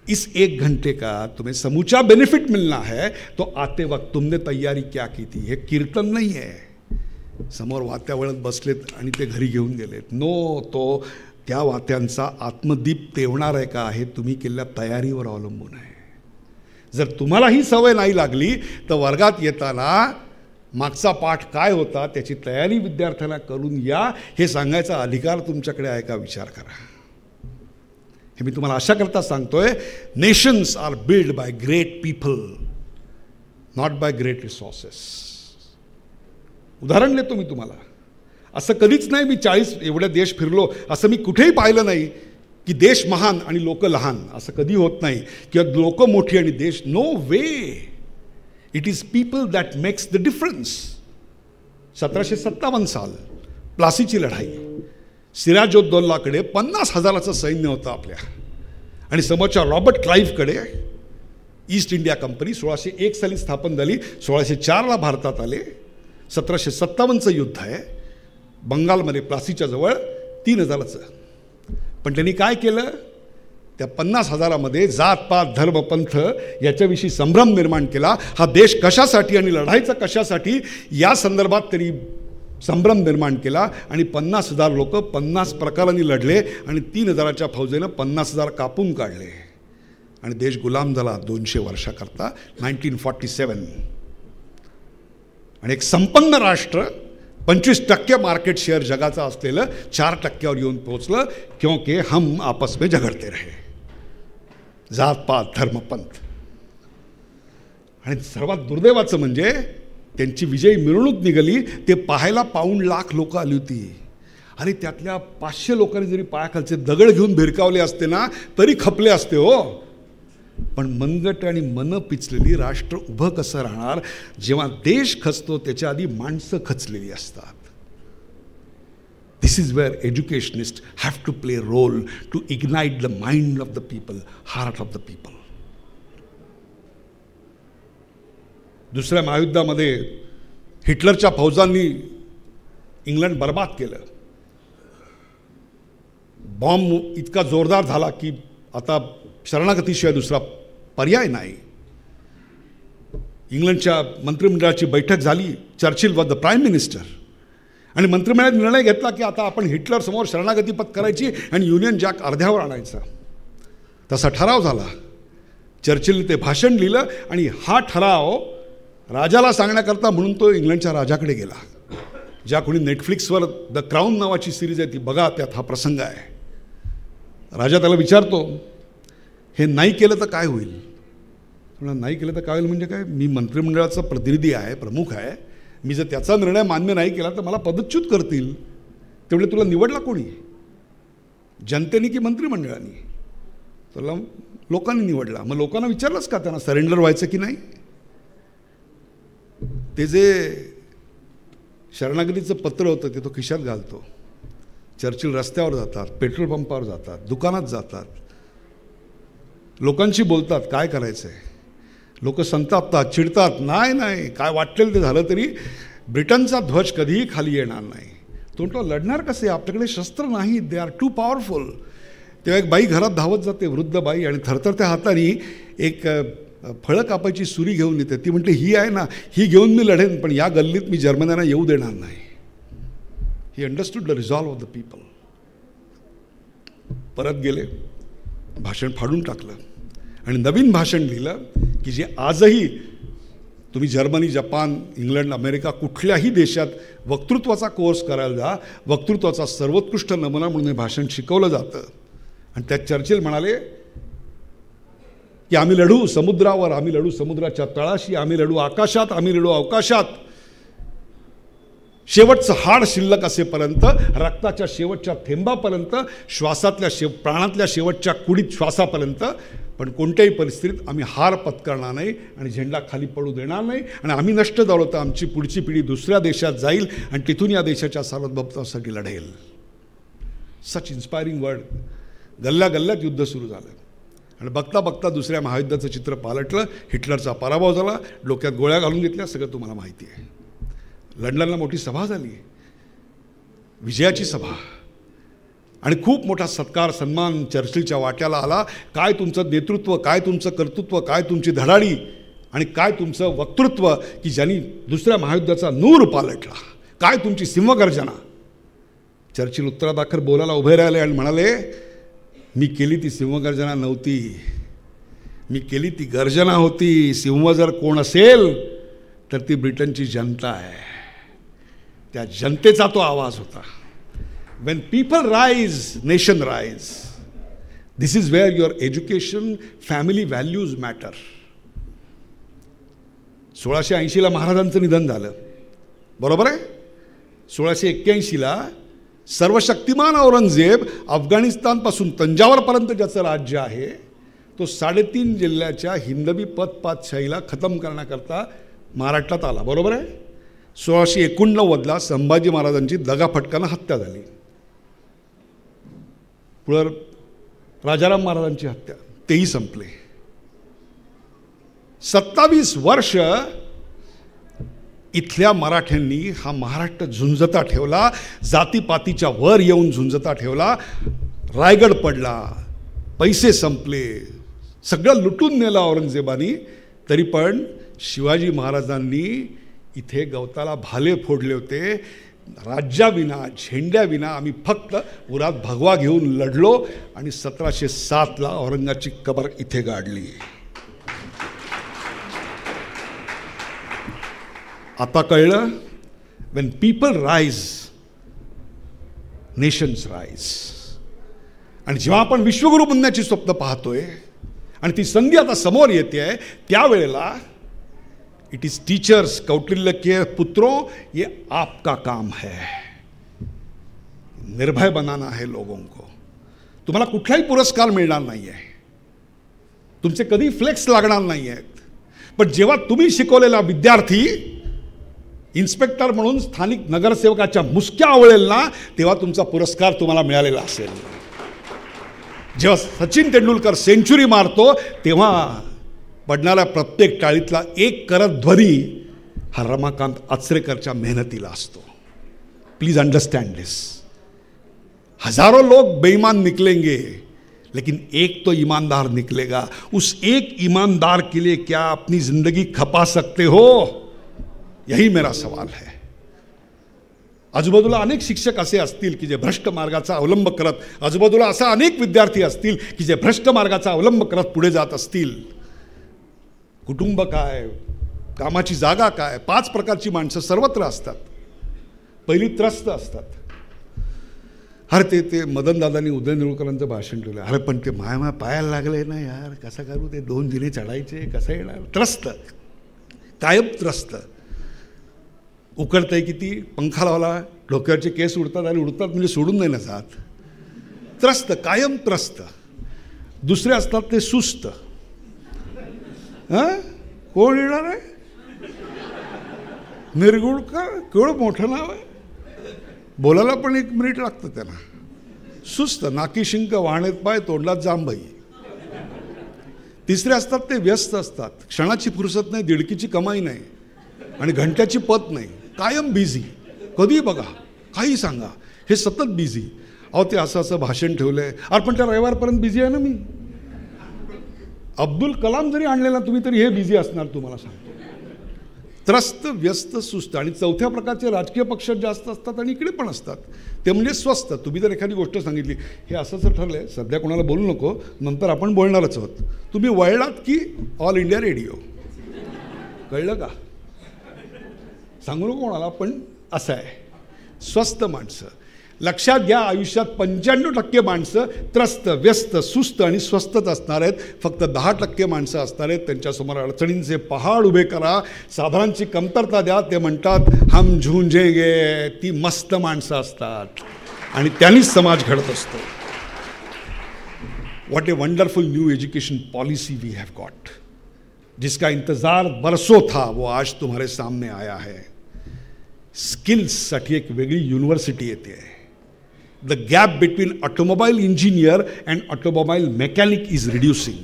इस 1 घंटे का तुम्हें समूचा बेनिफिट मिलना है तो आते वक्त तुमने तैयारी क्या की थी? हे कीर्तन नाही आहे. समोर वात्या वळत बसलेत आणि ते घरी घेऊन गेलेत. नो, तो त्या वात्यांचा आत्मदीप तेवणार आहे का हे तुम्ही केलेल्या तयारीवर अवलंबून आहे. जर तुम्हाला ही सवय नाही लागली तर वर्गात येताना मागचा पाठ काय होता त्याची तयारी विद्यार्थ्यांना करून या हे सांगायचा अधिकार तुमच्याकडे आहे का? विचार करा. हे मी तुम्हाला अशा करता सांगतोय, nations are build by great people, not by great resources. उदाहरण देतो मी तुम्हाला. असं कधीच नाही मी 40 एवढे देश फिरलो असं मी कुठेही पाहिलं नाही की देश महान आणि लोक लहान. असं कधी होत नाही किंवा लोक मोठी आणि देश. No way. It is people that makes the difference. 1757 साल, प्लासीची लढाई. सिराजउद्दौलाकडे 50,000चं सैन्य होतं आपल्या आणि समोरच्या रॉबर्ट क्लाईव्हकडे ईस्ट इंडिया कंपनी 1601 साली स्थापन झाली. 1604ला भारतात आले. 1757चं युद्ध आहे. बंगालमध्ये प्लासीच्या जवळ 3,000चं. पण त्यांनी काय केलं? त्या 50,000मध्ये जातपात धर्मपंथ याच्याविषयी संभ्रम निर्माण केला. हा देश कशासाठी आणि लढायचा कशासाठी या संदर्भात त्यांनी संभ्रम निर्माण केला आणि 50,000 लोक 50 प्रकारांनी लढले आणि 3,000च्या फौजेनं 50,000 कापून काढले आणि देश गुलाम झाला 200 वर्षाकरता. 1947. आणि एक संपन्न राष्ट्र 25% मार्केट शेअर जगाचा असलेलं 4%वर येऊन पोहोचलं. क्योंकि हम आपस में झगडते रहे. जातपात धर्मपंथ. आणि सर्वात दुर्दैवाचं म्हणजे त्यांची विजयी मिरवणूक निघाली. ते पाहायला 1.25 लाख लोक आली होती. अरे त्यातल्या 500 लोकांनी जरी पायाखालचे दगड घेऊन भिरकावले असते ना तरी खपले असते हो. पण मनगट आणि मन पिचलेली राष्ट्र उभं कसं राहणार जेव्हा देश खचतो त्याच्या आधी माणसं खचलेली असतात. This is where educationist have to play role to ignite the mind of the people, heart of the people. दुसऱ्या महायुद्धामध्ये हिटलरच्या फौजांनी इंग्लंड बर्बाद केलं. बॉम्ब इतका जोरदार झाला की आता शरणागतीशिवाय दुसरा पर्याय नाही. इंग्लंडच्या मंत्रिमंडळाची बैठक झाली. Churchill was the prime minister आणि मंत्रिमंडळाने निर्णय घेतला की आता आपण हिटलरसमोर शरणागती पत्करायची आणि युनियन जॅक अर्ध्यावर आणायचा. तसा ठराव झाला. चर्चिलने ते भाषण लिहिलं आणि हा ठराव राजाला सांगण्याकरता म्हणून तो इंग्लंडच्या राजाकडे गेला. ज्या कोणी नेटफ्लिक्सवर द क्राऊन नावाची सिरीज आहे ती बघा, त्यात हा प्रसंग आहे. राजा त्याला विचारतो हे नाही केलं तर काय होईल? नाही केलं तर काय होईल म्हणजे काय? मी मंत्रिमंडळाचा प्रतिनिधी आहे, प्रमुख आहे. मी जर त्याचा निर्णय मान्य नाही केला तर मला पदच्युत करतील. तेवढे तुला निवडला कोणी? जनतेने की मंत्रिमंडळाने? तुला लोकांनी निवडला. मग लोकांना विचारलंच का त्यांना सरेंडर व्हायचं की नाही? ते जे शरणागतीचं पत्र होतं ते तो खिशात घालतो. चर्चिल रस्त्यावर जातात, पेट्रोल पंपावर जातात, दुकानात जातात, लोकांशी बोलतात काय करायचं आहे. लोक संतापतात, चिडतात. नाही काय वाटलेलं ते झालं तरी ब्रिटनचा ध्वज कधीही खाली येणार नाही. तो लढणार कसे? आपल्याकडे शस्त्र नाही. They are too powerful. तेव्हा एक बाई घरात धावत जाते, वृद्ध बाई, आणि थरथरत्या हाताने एक फळं कापायची सुरी घेऊन येते. ती म्हणते ही आहे ना, ही घेऊन मी लढेन, पण या गल्लीत मी जर्मन्यांना येऊ देणार नाही. He understood the resolve of the people. परत गेले, भाषण फाडून टाकलं आणि नवीन भाषण लिहिलं की जे आजही तुम्ही जर्मनी, जपान, इंग्लंड, अमेरिका कुठल्याही देशात वक्तृत्वाचा कोर्स करायला जा, वक्तृत्वाचा सर्वोत्कृष्ट नमुना म्हणून हे भाषण शिकवलं जातं. आणि त्यात चर्चिल म्हणाले की आम्ही लढू समुद्रावर, आम्ही लढू समुद्राच्या तळाशी, आम्ही लढू आकाशात, आम्ही लढू अवकाशात, शेवटचं हाड शिल्लक असेपर्यंत, रक्ताच्या शेवटच्या थेंबापर्यंत, श्वासातल्या प्राणातल्या शेवटच्या कुडीत श्वासापर्यंत. पण कोणत्याही परिस्थितीत आम्ही हार पत्करणार नाही आणि झेंडा खाली पडू देणार नाही. आणि आम्ही नष्ट झालो तर आमची पुढची पिढी दुसऱ्या देशात जाईल आणि तिथून या देशाच्या सार्वभौमत्वासाठी लढेल. सच इन्स्पायरिंग वर्ड. गल्ल्या गल्ल्यात युद्ध सुरू झालं आणि बघता बघता दुसऱ्या महायुद्धाचं चित्र पालटलं. हिटलरचा पराभव झाला, डोक्यात गोळ्या घालून घेतल्या, सगळं तुम्हाला माहिती आहे. लंडनला मोठी सभा झाली, विजयाची सभा, आणि खूप मोठा सत्कार सन्मान चर्चिलच्या वाट्याला आला. काय तुमचं नेतृत्व, काय तुमचं कर्तृत्व, काय तुमची धडाडी आणि काय तुमचं वक्तृत्व की ज्यांनी दुसऱ्या महायुद्धाचा नूर पालटला. काय तुमची सिंहगर्जना. चर्चिल उत्तरादाखल बोलायला उभे राहिले आणि म्हणाले मी केली ती सिंहगर्जना नव्हती, मी केली ती गर्जना होती. सिंह जर कोण असेल तर ती ब्रिटनची जनता आहे. त्या जनतेचा तो आवाज होता. When people rise, nation rise. This is where your education, family values matter. 1680ला महाराजांचं निधन झालं, बरोबर आहे. 1681ला सर्वशक्तिमान औरंगजेब अफगाणिस्तानपासून तंजावरपर्यंत ज्याचं राज्य आहे तो 3.5 जिल्ह्याच्या हिंदवी पदपातशाहीला खतम करण्याकरता महाराष्ट्रात आला, बरोबर आहे. 1689ला संभाजी महाराजांची दगाफटकानं हत्या झाली. पुढं राजाराम महाराजांची हत्या, तेही संपले. 27 वर्ष इथल्या मराठ्यांनी हा महाराष्ट्र झुंजता ठेवला, जातीपातीच्या वर येऊन झुंजता ठेवला. रायगड पडला, पैसे संपले, सगळं लुटून नेलं औरंगजेबानी. तरी पण शिवाजी महाराजांनी इथे गवताला भाले फोडले होते. राज्याविना, झेंड्याविना आम्ही फक्त उरात भगवा घेऊन लढलो आणि 1707ला औरंगाची कबर इथे गाडली. आता कळलं, when people rise, nations rise. आणि जेव्हा आपण विश्वगुरू बनण्याची स्वप्न पाहतोय आणि ती संधी आता समोर येते आहे, त्यावेळेला इट इज टीचर्स कौटिल्य के पुत्रों, ये आपका काम है. निर्भय बनाना है लोगों को. तुम्हाला कुठलाही पुरस्कार मिळणार नाही आहे, तुमचे कधी फ्लेक्स लागणार नाही आहेत. पण जेव्हा तुम्ही शिकवलेला विद्यार्थी इन्स्पेक्टर म्हणून स्थानिक नगरसेवकाच्या मुसक्या आवळेल ना, तेव्हा तुमचा पुरस्कार तुम्हाला मिळालेला असेल. जेव्हा सचिन तेंडुलकर सेंचुरी मारतो तेव्हा पडणाऱ्या प्रत्येक टाळीतला एक करत ध्वनी हा रमाकांत आचरेकरच्या मेहनतीला असतो. प्लीज अंडरस्टैंड दिस. हजारों लोग बेईमान निकलेंगे लेकिन एक तो ईमानदार निकलेगा. उस एक ईमानदार के लिए क्या अपनी जिंदगी खपा सकते हो? यही मेरा सवाल है. आजूबाजूला अनेक शिक्षक असे असतील की जे भ्रष्ट मार्गाचा अवलंब करत, आजूबाजूला असा अनेक विद्यार्थी असतील की जे भ्रष्ट मार्गाचा अवलंब करत पुढे जात असतील. कुटुंब काय, कामाची जागा काय, 5 प्रकारची माणसं सर्वत्र असतात. पहिली त्रस्त असतात. अरे ते मदनदादांनी उदय निरुळकरांचं भाषण ठेवलं. अरे पण ते माया पायाला लागले ना यार, कसं करू, ते 2 जिने चढायचे, कसं येणार. त्रस्त, कायम त्रस्त. उकडतंय किती, पंखा लावला, डोक्यावरचे केस उडतात आणि उडतात म्हणजे सोडून नाही ना जात. त्रस्त, कायम त्रस्त. दुसरे असतात ते सुस्त. कोण येणार आहे? निरगुडकर, केवढं मोठं नाव आहे, बोलायला पण 1 मिनिट लागतं त्यांना. सुस्त, नाकी शिंक, वाहनेत पाय, तोंडात जांभई. तिसरे असतात ते व्यस्त असतात, क्षणाची फुरसत नाही, दिडकीची कमाई नाही आणि घंट्याची पत नाही, कायम बिझी. कधी बघा, काही सांगा, हे सतत बिझी. अहो ते असं भाषण ठेवलंय, अरे पण त्या रविवारपर्यंत बिझी आहे ना मी. अब्दुल कलाम जरी आणलेला तुम्ही तरी हे बिझी असणार, तुम्हाला सांगतो. त्रस्त, व्यस्त, सुस्त. आणि चौथ्या प्रकारचे राजकीय पक्ष जास्त असतात आणि इकडे पण असतात, ते म्हणजे स्वस्त. तुम्ही जर एखादी गोष्ट सांगितली, हे असंच ठरलंय, सध्या कोणाला बोलू नको, नंतर आपण बोलणारच आहोत, तुम्ही वळलात की ऑल इंडिया रेडिओ. कळलं का? सांगू नको कोणाला, पण असं आहे. स्वस्त माणसं लक्षात घ्या, आयुष्यात 95% माणसं त्रस्त, व्यस्त, सुस्त आणि स्वस्तच असणार आहेत. फक्त 10% माणसं असणार आहेत त्यांच्यासमोर अडचणींचे पहाड उभे करा, साधनांची कमतरता द्या, ते म्हणतात हम झुंजेंगे. ती मस्त माणसं असतात आणि त्यांनीच समाज घडत असतो. What a wonderful new education policy we have got, जिसका इंतजार बरसों था वो आज तुम्हारे सामने आया है. स्किल्ससाठी एक वेगळी युनिव्हर्सिटी येते. The gap between automobile engineer and automobile mechanic is reducing.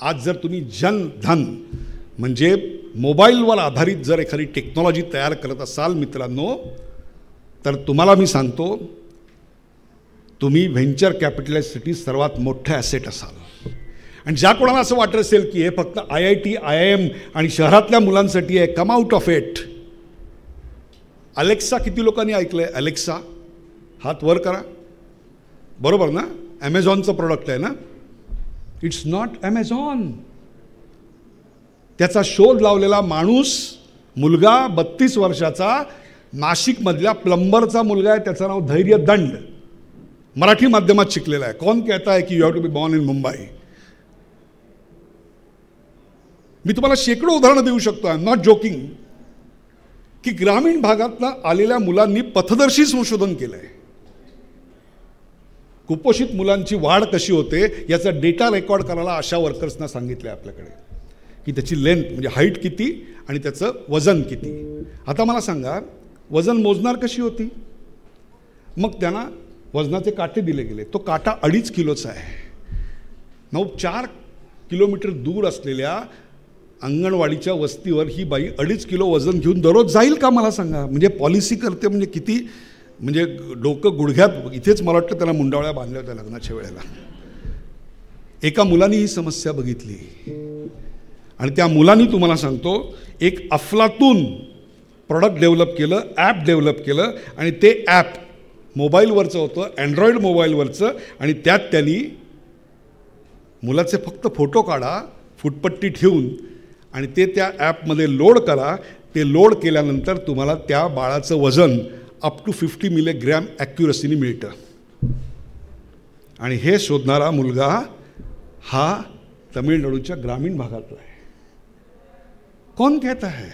आज जर तुम्ही जनधन म्हणजे मोबाईलवर आधारित जर एखादी टेक्नॉलॉजी तयार करत असाल मित्रांनो, तर तुम्हाला मी सांगतो, तुम्ही व्हेंचर कॅपिटलिस्टसाठी सर्वात मोठे ॲसेट असाल. आणि ज्या कोणाला असं वाटत असेल की हे फक्त IIT, IIM आणि शहरातल्या मुलांसाठी आहे, come out of it. Alexa किती लोकांनी ऐकलंय? अलेक्सा, हात वर करा. बरोबर ना? ॲमेझॉनचं प्रोडक्ट आहे ना? It's not Amazon. त्याचा शोध लावलेला माणूस, मुलगा 32 वर्षाचा, नाशिकमधल्या प्लंबरचा मुलगा आहे. त्याचं नाव धैर्य दंड, मराठी माध्यमात शिकलेला आहे. कौन कहता है की you have to be born in Mumbai? मी तुम्हाला शेकडो उदाहरणं देऊ शकतो, आय एम नॉट जोकिंग, की ग्रामीण भागातनं आलेल्या मुलांनी पथदर्शी संशोधन केलं आहे. कुपोषित मुलांची वाढ कशी होते याचा डेटा रेकॉर्ड करायला आशा वर्कर्सना सांगितलं आहे आपल्याकडे, की त्याची लेंथ म्हणजे हाईट किती आणि त्याचं वजन किती. आता मला सांगा, वजन मोजणार कशी होती? मग त्यांना वजनाचे काटे दिले गेले. तो काटा 2.5 किलोचा आहे. 4 किलोमीटर दूर असलेल्या अंगणवाडीच्या वस्तीवर ही बाई 2.5 किलो वजन घेऊन दररोज जाईल का? मला सांगा. म्हणजे पॉलिसी करते म्हणजे किती, म्हणजे डोकं गुडघ्यात. इथेच मला वाटतं त्याला मुंडावळ्या बांधल्या होत्या लग्नाच्या वेळेला. एका मुलाने ही समस्या बघितली आणि त्या मुलांनी, तुम्हाला सांगतो, एक अफलातून प्रॉडक्ट डेव्हलप केलं, ॲप डेव्हलप केलं आणि ते ॲप मोबाईलवरचं होतं, अँड्रॉईड मोबाईलवरचं. आणि त्यात त्यांनी मुलाचे फक्त फोटो काढा, फुटपट्टी ठेवून, आणि ते त्या ॲपमध्ये लोड करा. ते लोड केल्यानंतर तुम्हाला त्या बाळाचं वजन अप टू 50 मिलीग्रॅम ॲक्युरसीने मिळतं. आणि हे शोधणारा मुलगा हा तमिळनाडूच्या ग्रामीण भागातला आहे. कोण कहता है?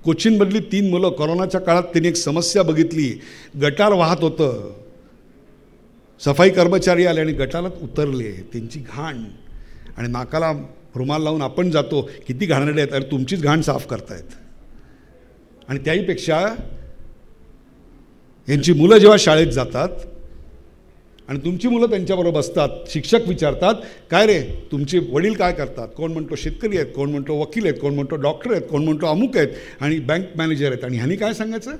कोचीनमधली 3 मुलं, कोरोनाच्या काळात त्यांनी एक समस्या बघितली. गटार वाहत होतं, सफाई कर्मचारी आले आणि गटारात उतरले. त्यांची घाण, आणि नाकाला रुमाल लावून आपण जातो, किती घाणेरडे आहेत, आणि तुमचीच घाण साफ करतायत. आणि त्याहीपेक्षा यांची मुलं जेव्हा शाळेत जातात आणि तुमची मुलं त्यांच्याबरोबर बसतात, शिक्षक विचारतात, काय रे तुमचे वडील काय करतात? कोण म्हणतो शेतकरी आहेत, कोण म्हणतो वकील आहेत, कोण म्हणतो डॉक्टर आहेत, कोण म्हणतो अमुक आहेत आणि बँक मॅनेजर आहेत. आणि ह्यांनी काय सांगायचं?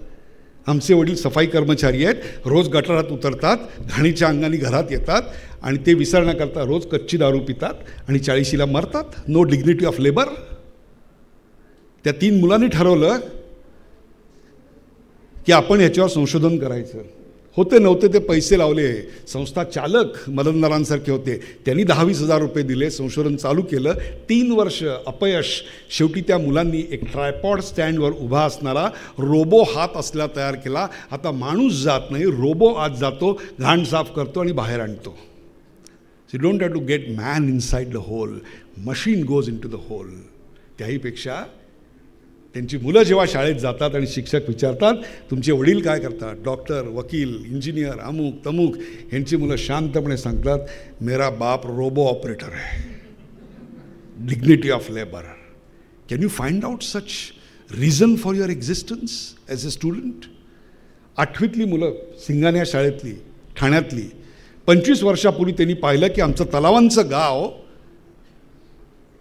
आमचे वडील सफाई कर्मचारी आहेत, रोज गटारात उतरतात, घाणीच्या अंगाने घरात येतात आणि ते विसरण्याकरता रोज कच्ची दारू पितात आणि 40शीला मरतात. No dignity of labour. त्या 3 मुलांनी ठरवलं की आपण ह्याच्यावर संशोधन करायचं. होते नव्हते ते पैसे लावले. संस्था चालक मदनदारांसारखे होते, त्यांनी 10-20 हजार रुपये दिले, संशोधन चालू केलं. 3 वर्ष अपयश. शेवटी त्या मुलांनी एक ट्रायपॉड स्टँडवर उभा असणारा रोबो हात असला तयार केला. आता माणूस जात नाही, रोबो आत जातो, घाण साफ करतो आणि बाहेर आणतो. So you don't have to get man inside the hole, machine goes into the hole. त्याहीपेक्षा त्यांची मुलं जेव्हा शाळेत जातात आणि शिक्षक विचारतात तुमचे वडील काय करतात, डॉक्टर, वकील, इंजिनियर, अमुक तमुक, ह्यांची मुलं शांतपणे सांगतात मेरा बाप रोबो ऑपरेटर है, dignity of labour. Can you find out such reason for your existence as a student? 8वीतली मुलं, सिंगाण्या शाळेतली, ठाण्यातली, 25 वर्षापूर्वी त्यांनी पाहिलं की आमचं तलावांचं गाव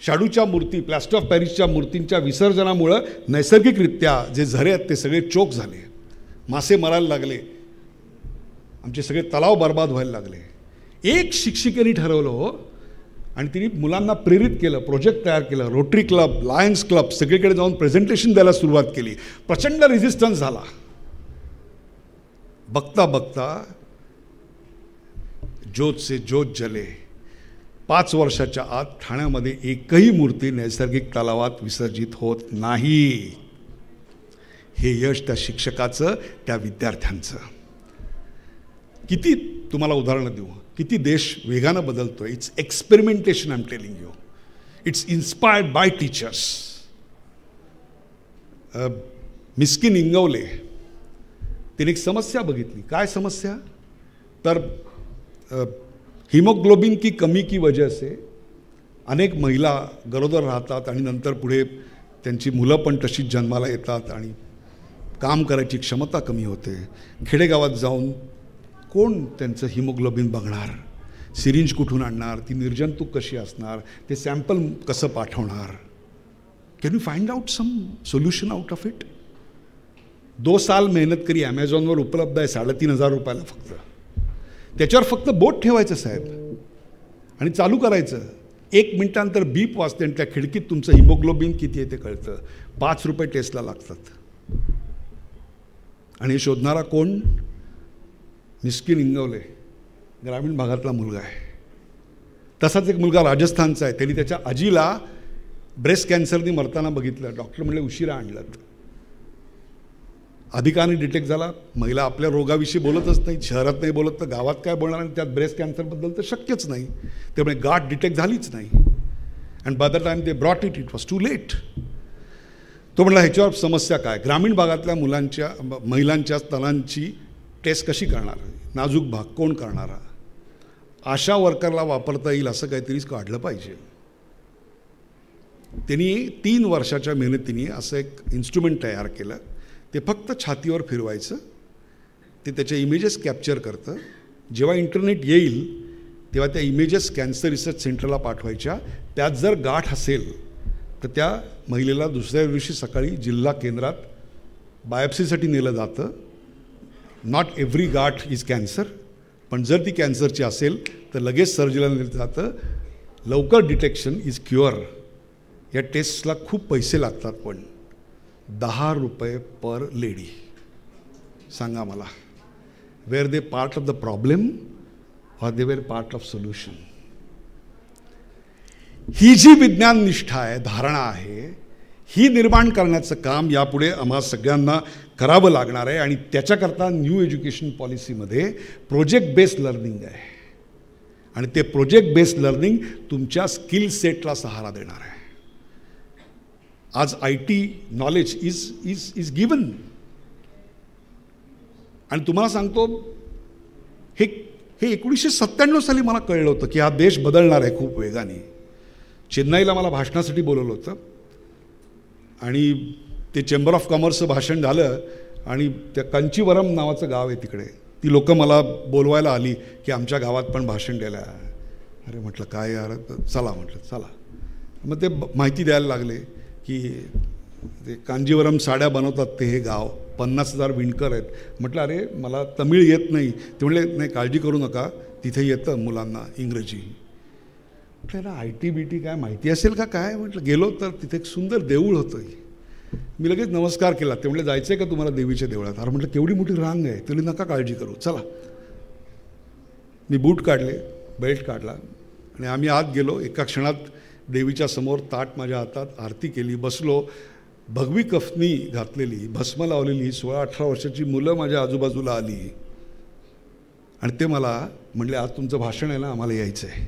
शाडूच्या मूर्ती, प्लॅस्टर ऑफ पॅरिसच्या मूर्तींच्या विसर्जनामुळं नैसर्गिकरित्या जे झरे आहेत ते सगळे चोक झाले, मासे मरायला लागले, आमचे सगळे तलाव बर्बाद व्हायला लागले. एक शिक्षिकेने ठरवलं हो, आणि तिने मुलांना प्रेरित केलं, प्रोजेक्ट तयार केलं, रोटरी क्लब, लायन्स क्लब, सगळीकडे जाऊन प्रेझेंटेशन द्यायला सुरुवात केली. प्रचंड रेझिस्टन्स झाला. बघता बघता ज्योत से ज्योत जले. 5 वर्षाच्या आत ठाण्यामध्ये एकही मूर्ती नैसर्गिक तलावात विसर्जित होत नाही. हे यश त्या शिक्षकाचं, त्या विद्यार्थ्यांचं. किती तुम्हाला उदाहरणं देऊ, किती देश वेगानं बदलतो. It's experimentation, I am telling you. It's inspired by teachers. Miskin Ingawale तिने एक समस्या बघितली. काय समस्या? तर हिमोग्लोबिन की कमी की वजह से अनेक महिला गरोदर राहतात आणि नंतर पुढे त्यांची मुलं पण तशीच जन्माला येतात आणि काम करायची क्षमता कमी होते. खेडेगावात जाऊन कोण त्यांचं हिमोग्लोबिन बघणार? सिरिंज कुठून आणणार? ती निर्जंतुक कशी असणार? ते सॅम्पल कसं पाठवणार? Can you find out some solution out of it? 2 साल मेहनत करी, ॲमेझॉनवर उपलब्ध आहे 3,500 रुपयाला फक्त. त्याच्यावर फक्त बोट ठेवायचं साहेब आणि चालू करायचं. 1 मिनिटानंतर बीप वाजते आणि त्या खिडकीत तुमचं हिमोग्लोबिन किती आहे ते कळतं. 5 रुपये टेस्टला लागतात. आणि हे शोधणारा कोण? मिस्किन इंगवले, ग्रामीण भागातला मुलगा आहे. तसाच एक मुलगा राजस्थानचा आहे. त्यांनी त्याच्या आजीला ब्रेस्ट कॅन्सरनी मरताना बघितलं. डॉक्टर म्हणले उशिरा आणलं. अधिकाने डिटेक्ट झाला. महिला आपल्या रोगाविषयी बोलतच नाही, शहरात नाही बोलत तर गावात काय बोलणार? आणि त्यात ब्रेस्ट कॅन्सरबद्दल तर शक्यच नाही. त्यामुळे गाठ डिटेक्ट झालीच नाही. And by the time they brought it, it was too late. तो म्हणला ह्याच्यावर समस्या काय? ग्रामीण भागातल्या महिलांच्या स्तनांची टेस्ट कशी करणार? नाजूक भाग कोण करणारा? आशा वर्करला वापरता येईल असं काहीतरी काढलं पाहिजे. त्यांनी 3 वर्षाच्या मेहनतीने असं एक इन्स्ट्रुमेंट तयार केलं. ते फक्त छातीवर फिरवायचं, ते त्याच्या इमेजेस कॅप्चर करतं. जेव्हा इंटरनेट येईल तेव्हा त्या इमेजेस कॅन्सर रिसर्च सेंटरला पाठवायच्या. त्यात जर गाठ असेल तर त्या महिलेला दुसऱ्या दिवशी सकाळी जिल्हा केंद्रात बायोप्सीसाठी नेलं जातं. नॉट एव्हरी गाठ इज कॅन्सर, पण जर ती कॅन्सरची असेल तर लगेच सर्जरीला नेलं जातं. लवकर डिटेक्शन इज क्युअर. या टेस्टला खूप पैसे लागतात, पण 10 रुपये पर लेडी. सांगा मला, were they part of the problem or they were part of solution? ही जी विज्ञान निष्ठा आहे, धारणा आहे, ही निर्माण करण्याचं काम यापुढे आम्हा सगळ्यांना करावं लागणार आहे. आणि त्याच्याकरता न्यू एज्युकेशन पॉलिसीमध्ये प्रोजेक्ट बेस्ड लर्निंग आहे. आणि ते प्रोजेक्ट बेस्ड लर्निंग तुमच्या स्किल सेटला सहारा देणार आहे. आज IT नॉलेज इज गिवन. आणि तुम्हाला सांगतो, हे 1997 साली मला कळलं होतं की हा देश बदलणार आहे खूप वेगाने. चेन्नईला मला भाषणासाठी बोलवलं होतं आणि ते चेंबर ऑफ कॉमर्सचं भाषण झालं आणि त्या कांचीवरम नावाचं गाव आहे तिकडे, ती लोकं मला बोलवायला आली की आमच्या गावात पण भाषण द्यायला. अरे म्हटलं काय यार, चला म्हटलं चला. मग ते माहिती द्यायला लागले की ते कांजीवरम साड्या बनवतात ते हे गाव, 50,000 विणकर आहेत. म्हटलं अरे मला तमिळ येत नाही. ते म्हणले नाही काळजी करू नका, तिथे येतं मुलांना इंग्रजी. म्हटलं ना IT काय माहिती असेल का काय? म्हटलं गेलो तर तिथे एक सुंदर देऊळ होतं. मी लगेच नमस्कार केला. ते म्हणले जायचं आहे का तुम्हाला देवीच्या देवळात? अरे म्हटलं केवढी मोठी रांग आहे. तुम्ही नका काळजी करू, चला. मी बूट काढले, बेल्ट काढला आणि आम्ही आत गेलो. एका क्षणात देवीच्या समोर ताट माझ्या हातात, आरती केली, बसलो. भगवी कफनी घातलेली, भस्म लावलेली 16-18 वर्षाची मुलं माझ्या आजूबाजूला आली आणि ते मला म्हणले आज तुमचं भाषण आहे ना, आम्हाला यायचं आहे.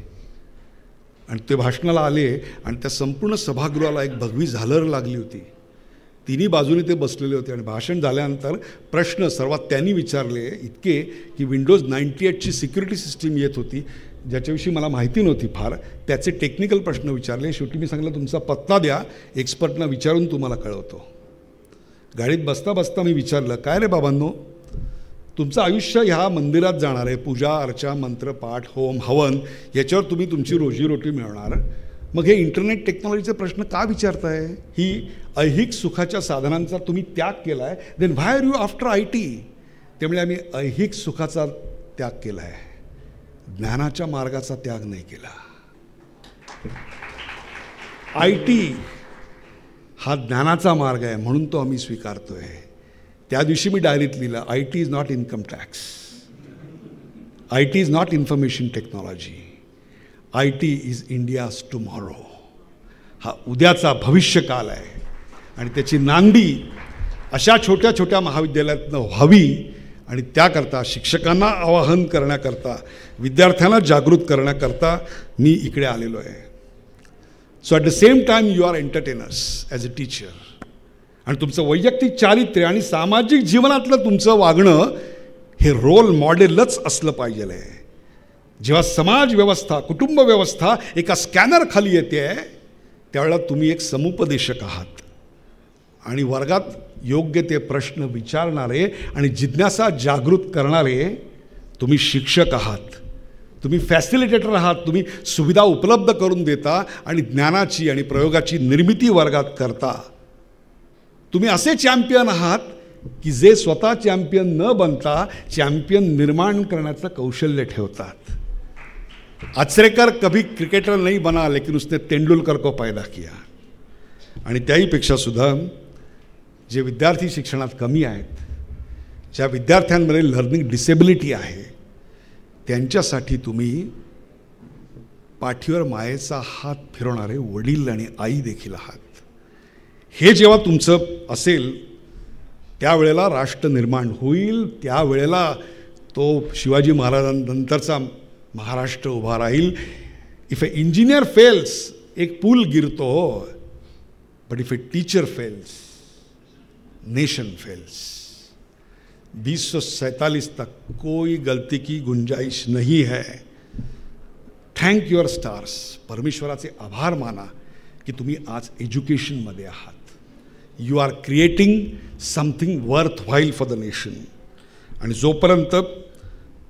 आणि ते भाषणाला आले आणि त्या संपूर्ण सभागृहाला एक भगवी झालर लागली होती. तिन्ही बाजूने ते बसलेले होते आणि भाषण झाल्यानंतर प्रश्न सर्वात त्यांनी विचारले इतके की विंडोज 98ची सिक्युरिटी सिस्टीम येत होती ज्याच्याविषयी मला माहिती नव्हती फार, त्याचे टेक्निकल प्रश्न विचारले. शेवटी मी सांगितलं तुमचा पत्ता द्या, एक्सपर्टना विचारून तुम्हाला कळवतो. गाडीत बसता बसता मी विचारलं काय रे बाबांनो, तुमचं आयुष्य ह्या मंदिरात जाणार आहे, पूजा अर्चा मंत्रपाठ होम हवन याच्यावर तुम्ही तुमची रोजीरोटी मिळवणार, मग हे इंटरनेट टेक्नॉलॉजीचे प्रश्न का विचारताय? ही ऐहिक सुखाच्या साधनांचा तुम्ही त्याग केला आहे, then why are you after IT? त्यामुळे आम्ही ऐहिक सुखाचा त्याग केला आहे, ज्ञानाच्या मार्गाचा त्याग नाही केला. IT हा ज्ञानाचा मार्ग आहे म्हणून तो आम्ही स्वीकारतोय. त्या दिवशी मी डायरीत लिहिलं IT is not income tax, IT is not information technology, IT is India's tomorrow. हा उद्याचा भविष्यकाल आहे आणि त्याची नांदी अशा छोट्या छोट्या महाविद्यालयातनं व्हावी आणि त्याकरता शिक्षकांना आवाहन करण्याकरता विद्यार्थ्यांना जागृत करण्याकरता मी इकडे आलेलो आहे. So at the same time you are entertainers as a teacher, आणि तुमचं वैयक्तिक चारित्र्य आणि सामाजिक जीवनातलं तुमचं वागणं हे रोल मॉडेलच असलं पाहिजे आहे. जेव्हा समाज व्यवस्था कुटुंब व्यवस्था एका स्कॅनर खाली येते आहे त्यावेळेला तुम्ही एक समुपदेशक आहात आणि वर्गात योग्य ते प्रश्न विचारणारे आणि जिज्ञासा जागृत करणारे तुम्ही शिक्षक आहात, तुम्ही फॅसिलिटेटर आहात. तुम्ही सुविधा उपलब्ध करून देता आणि ज्ञानाची आणि प्रयोगाची निर्मिती वर्गात करता. तुम्ही असे चॅम्पियन आहात की जे स्वतः चॅम्पियन न बनता चॅम्पियन निर्माण करण्याचं कौशल्य ठेवतात. आचरेकर कभी क्रिकेटर नहीं बना लेकिन उसने तेंडुलकर को पैदा किया. आणि त्याहीपेक्षा सुद्धा जे विद्यार्थी शिक्षणात कमी आहेत, ज्या विद्यार्थ्यांमध्ये लर्निंग डिसेबिलिटी आहे, त्यांच्यासाठी तुम्ही पाठीवर मायेचा हात फिरवणारे वडील आणि आई देखील आहात. हे जेव्हा तुमचं असेल त्यावेळेला राष्ट्र निर्माण होईल, त्यावेळेला तो शिवाजी महाराजांनंतरचा महाराष्ट्र उभा राहील. इफ ए इंजिनियर फेल्स, एक पूल गिरतो, but if a teacher fails nation fails. 2047 तक कोई गलती की गुंजाइश नहीं है. Thank your stars. परमेश्वराचे आभार माना की तुम्ही आज एज्युकेशनमध्ये आहात. You are creating something worthwhile for the nation. आणि जोपर्यंत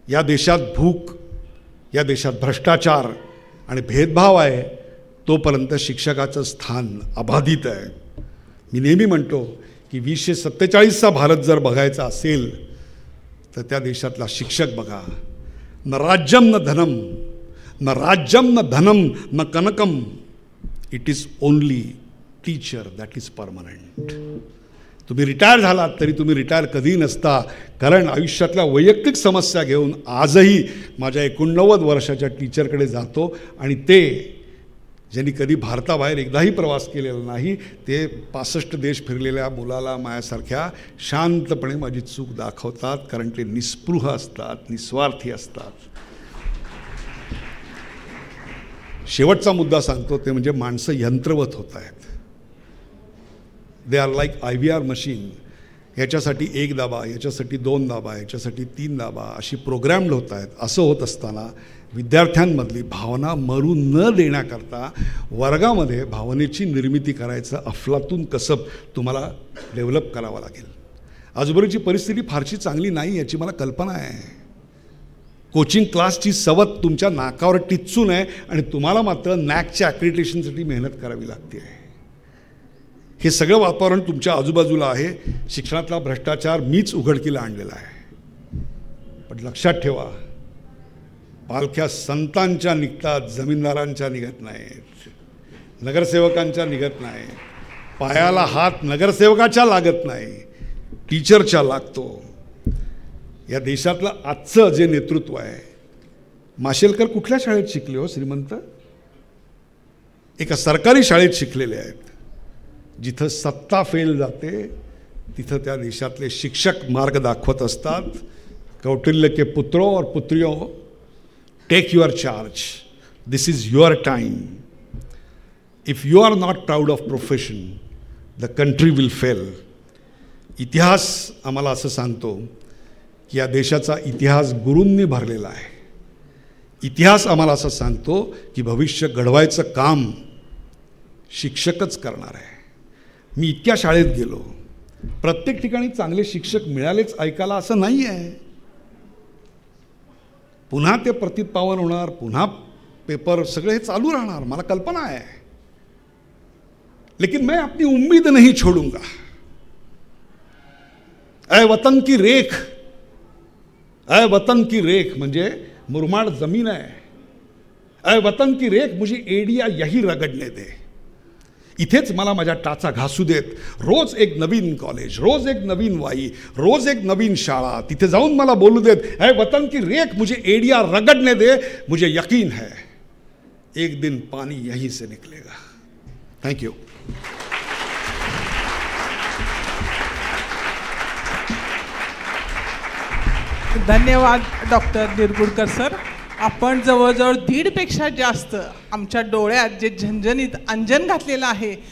या देशात भूक, या देशात भ्रष्टाचार आणि भेदभाव आहे तोपर्यंत शिक्षकाचं स्थान अबाधित आहे. मी नेहमी म्हणतो की 2047चा भारत जर बघायचा असेल तर त्या देशातला शिक्षक बघा. न राज्यम न धनम, न राज्यम न धनम न कनकम, it is only teacher that is permanent. तुम्ही रिटायर झालात तरी तुम्ही रिटायर कधी नसता, कारण आयुष्यातल्या वैयक्तिक समस्या घेऊन आजही माझ्या 89 वर्षाच्या टीचरकडे जातो आणि ते ज्यांनी कधी भारताबाहेर एकदाही प्रवास केलेला नाही ते 65 देश फिरलेल्या मुलाला माझ्यासारख्या शांतपणे माझी चूक दाखवतात, कारण ते निस्पृह असतात, निस्वार्थी असतात. शेवटचा मुद्दा सांगतो ते म्हणजे माणसं यंत्रवत होत आहेत. They are like IVR machine. याच्यासाठी 1 दाबा, याच्यासाठी 2 दाबा, याच्यासाठी 3 दाबा अशी प्रोग्रॅम्ड होत आहेत. असं होत असताना विद्यार्थ्यांमधली भावना मरू न देण्याकरता वर्गामध्ये भावनेची निर्मिती करायचं अफलातून कसब तुम्हाला डेव्हलप करावं लागेल. आजूबाजूची परिस्थिती फारशी चांगली नाही याची मला कल्पना आहे. कोचिंग क्लासची सवत तुमच्या नाकावर टिचून आहे आणि तुम्हाला मात्र NAACच्या ॲक्रिडिटेशनसाठी मेहनत करावी लागते आहे. हे सगळं वातावरण तुमच्या आजूबाजूला आहे. शिक्षणातला भ्रष्टाचार मीच उघडकीला आणलेला आहे. पण लक्षात ठेवा, पालख्या संतांच्या निघतात, जमीनदारांच्या निघत नाहीत, नगरसेवकांच्या निघत नाही, पायाला हात नगरसेवकाच्या लागत नाही, टीचरच्या लागतो. या देशातलं आजचं जे नेतृत्व आहे, माशेलकर कुठल्या शाळेत शिकले हो श्रीमंत? एका सरकारी शाळेत शिकलेले आहेत. जिथं सत्ता फेल जाते तिथं त्या देशातले शिक्षक मार्ग दाखवत असतात. कौटिल्य के पुत्रों और पुत्रियों, take your charge. This is your time. If you are not proud of profession, the country will fail. इतिहास आम्हाला असं सांगतो की या देशाचा इतिहास गुरूंनी भरलेला आहे. इतिहास आम्हाला असं सांगतो की भविष्य घडवायचं काम शिक्षकच करणार आहे. मी इतक्या शाळेत गेलो, प्रत्येक ठिकाणी चांगले शिक्षक मिळालेच ऐकायला असं नाही आहे. पुन्हा ते प्रतिपावन होणार, पुन्हा पेपर सगळे हे चालू राहणार, मला कल्पना आहे. लेकिन मैं अपनी उम्मीद नहीं छोड़ूंगा. ऐ वतन की रेख, ऐ वतन की रेख म्हणजे मुरमाड जमीन आहे. ऐ वतन की रेख मुझे एडिया यही रगडने दे. इथेच मला माझ्या टाचा घासू देत. रोज एक नवीन कॉलेज, रोज एक नवीन वाई, रोज एक नवीन शाळा, तिथे जाऊन मला बोलू देत. ऐ वतन की रेख मुझे एडिया रगडने दे. मुझे यकीन है एक दिन पानी यहीं से निकलेगा. Thank you. धन्यवाद डॉक्टर निरगुडकर सर. आपण जवळजवळ 1.5 पेक्षा जास्त आमच्या डोळ्यात जे झणझणीत अंजन घातलेलं आहे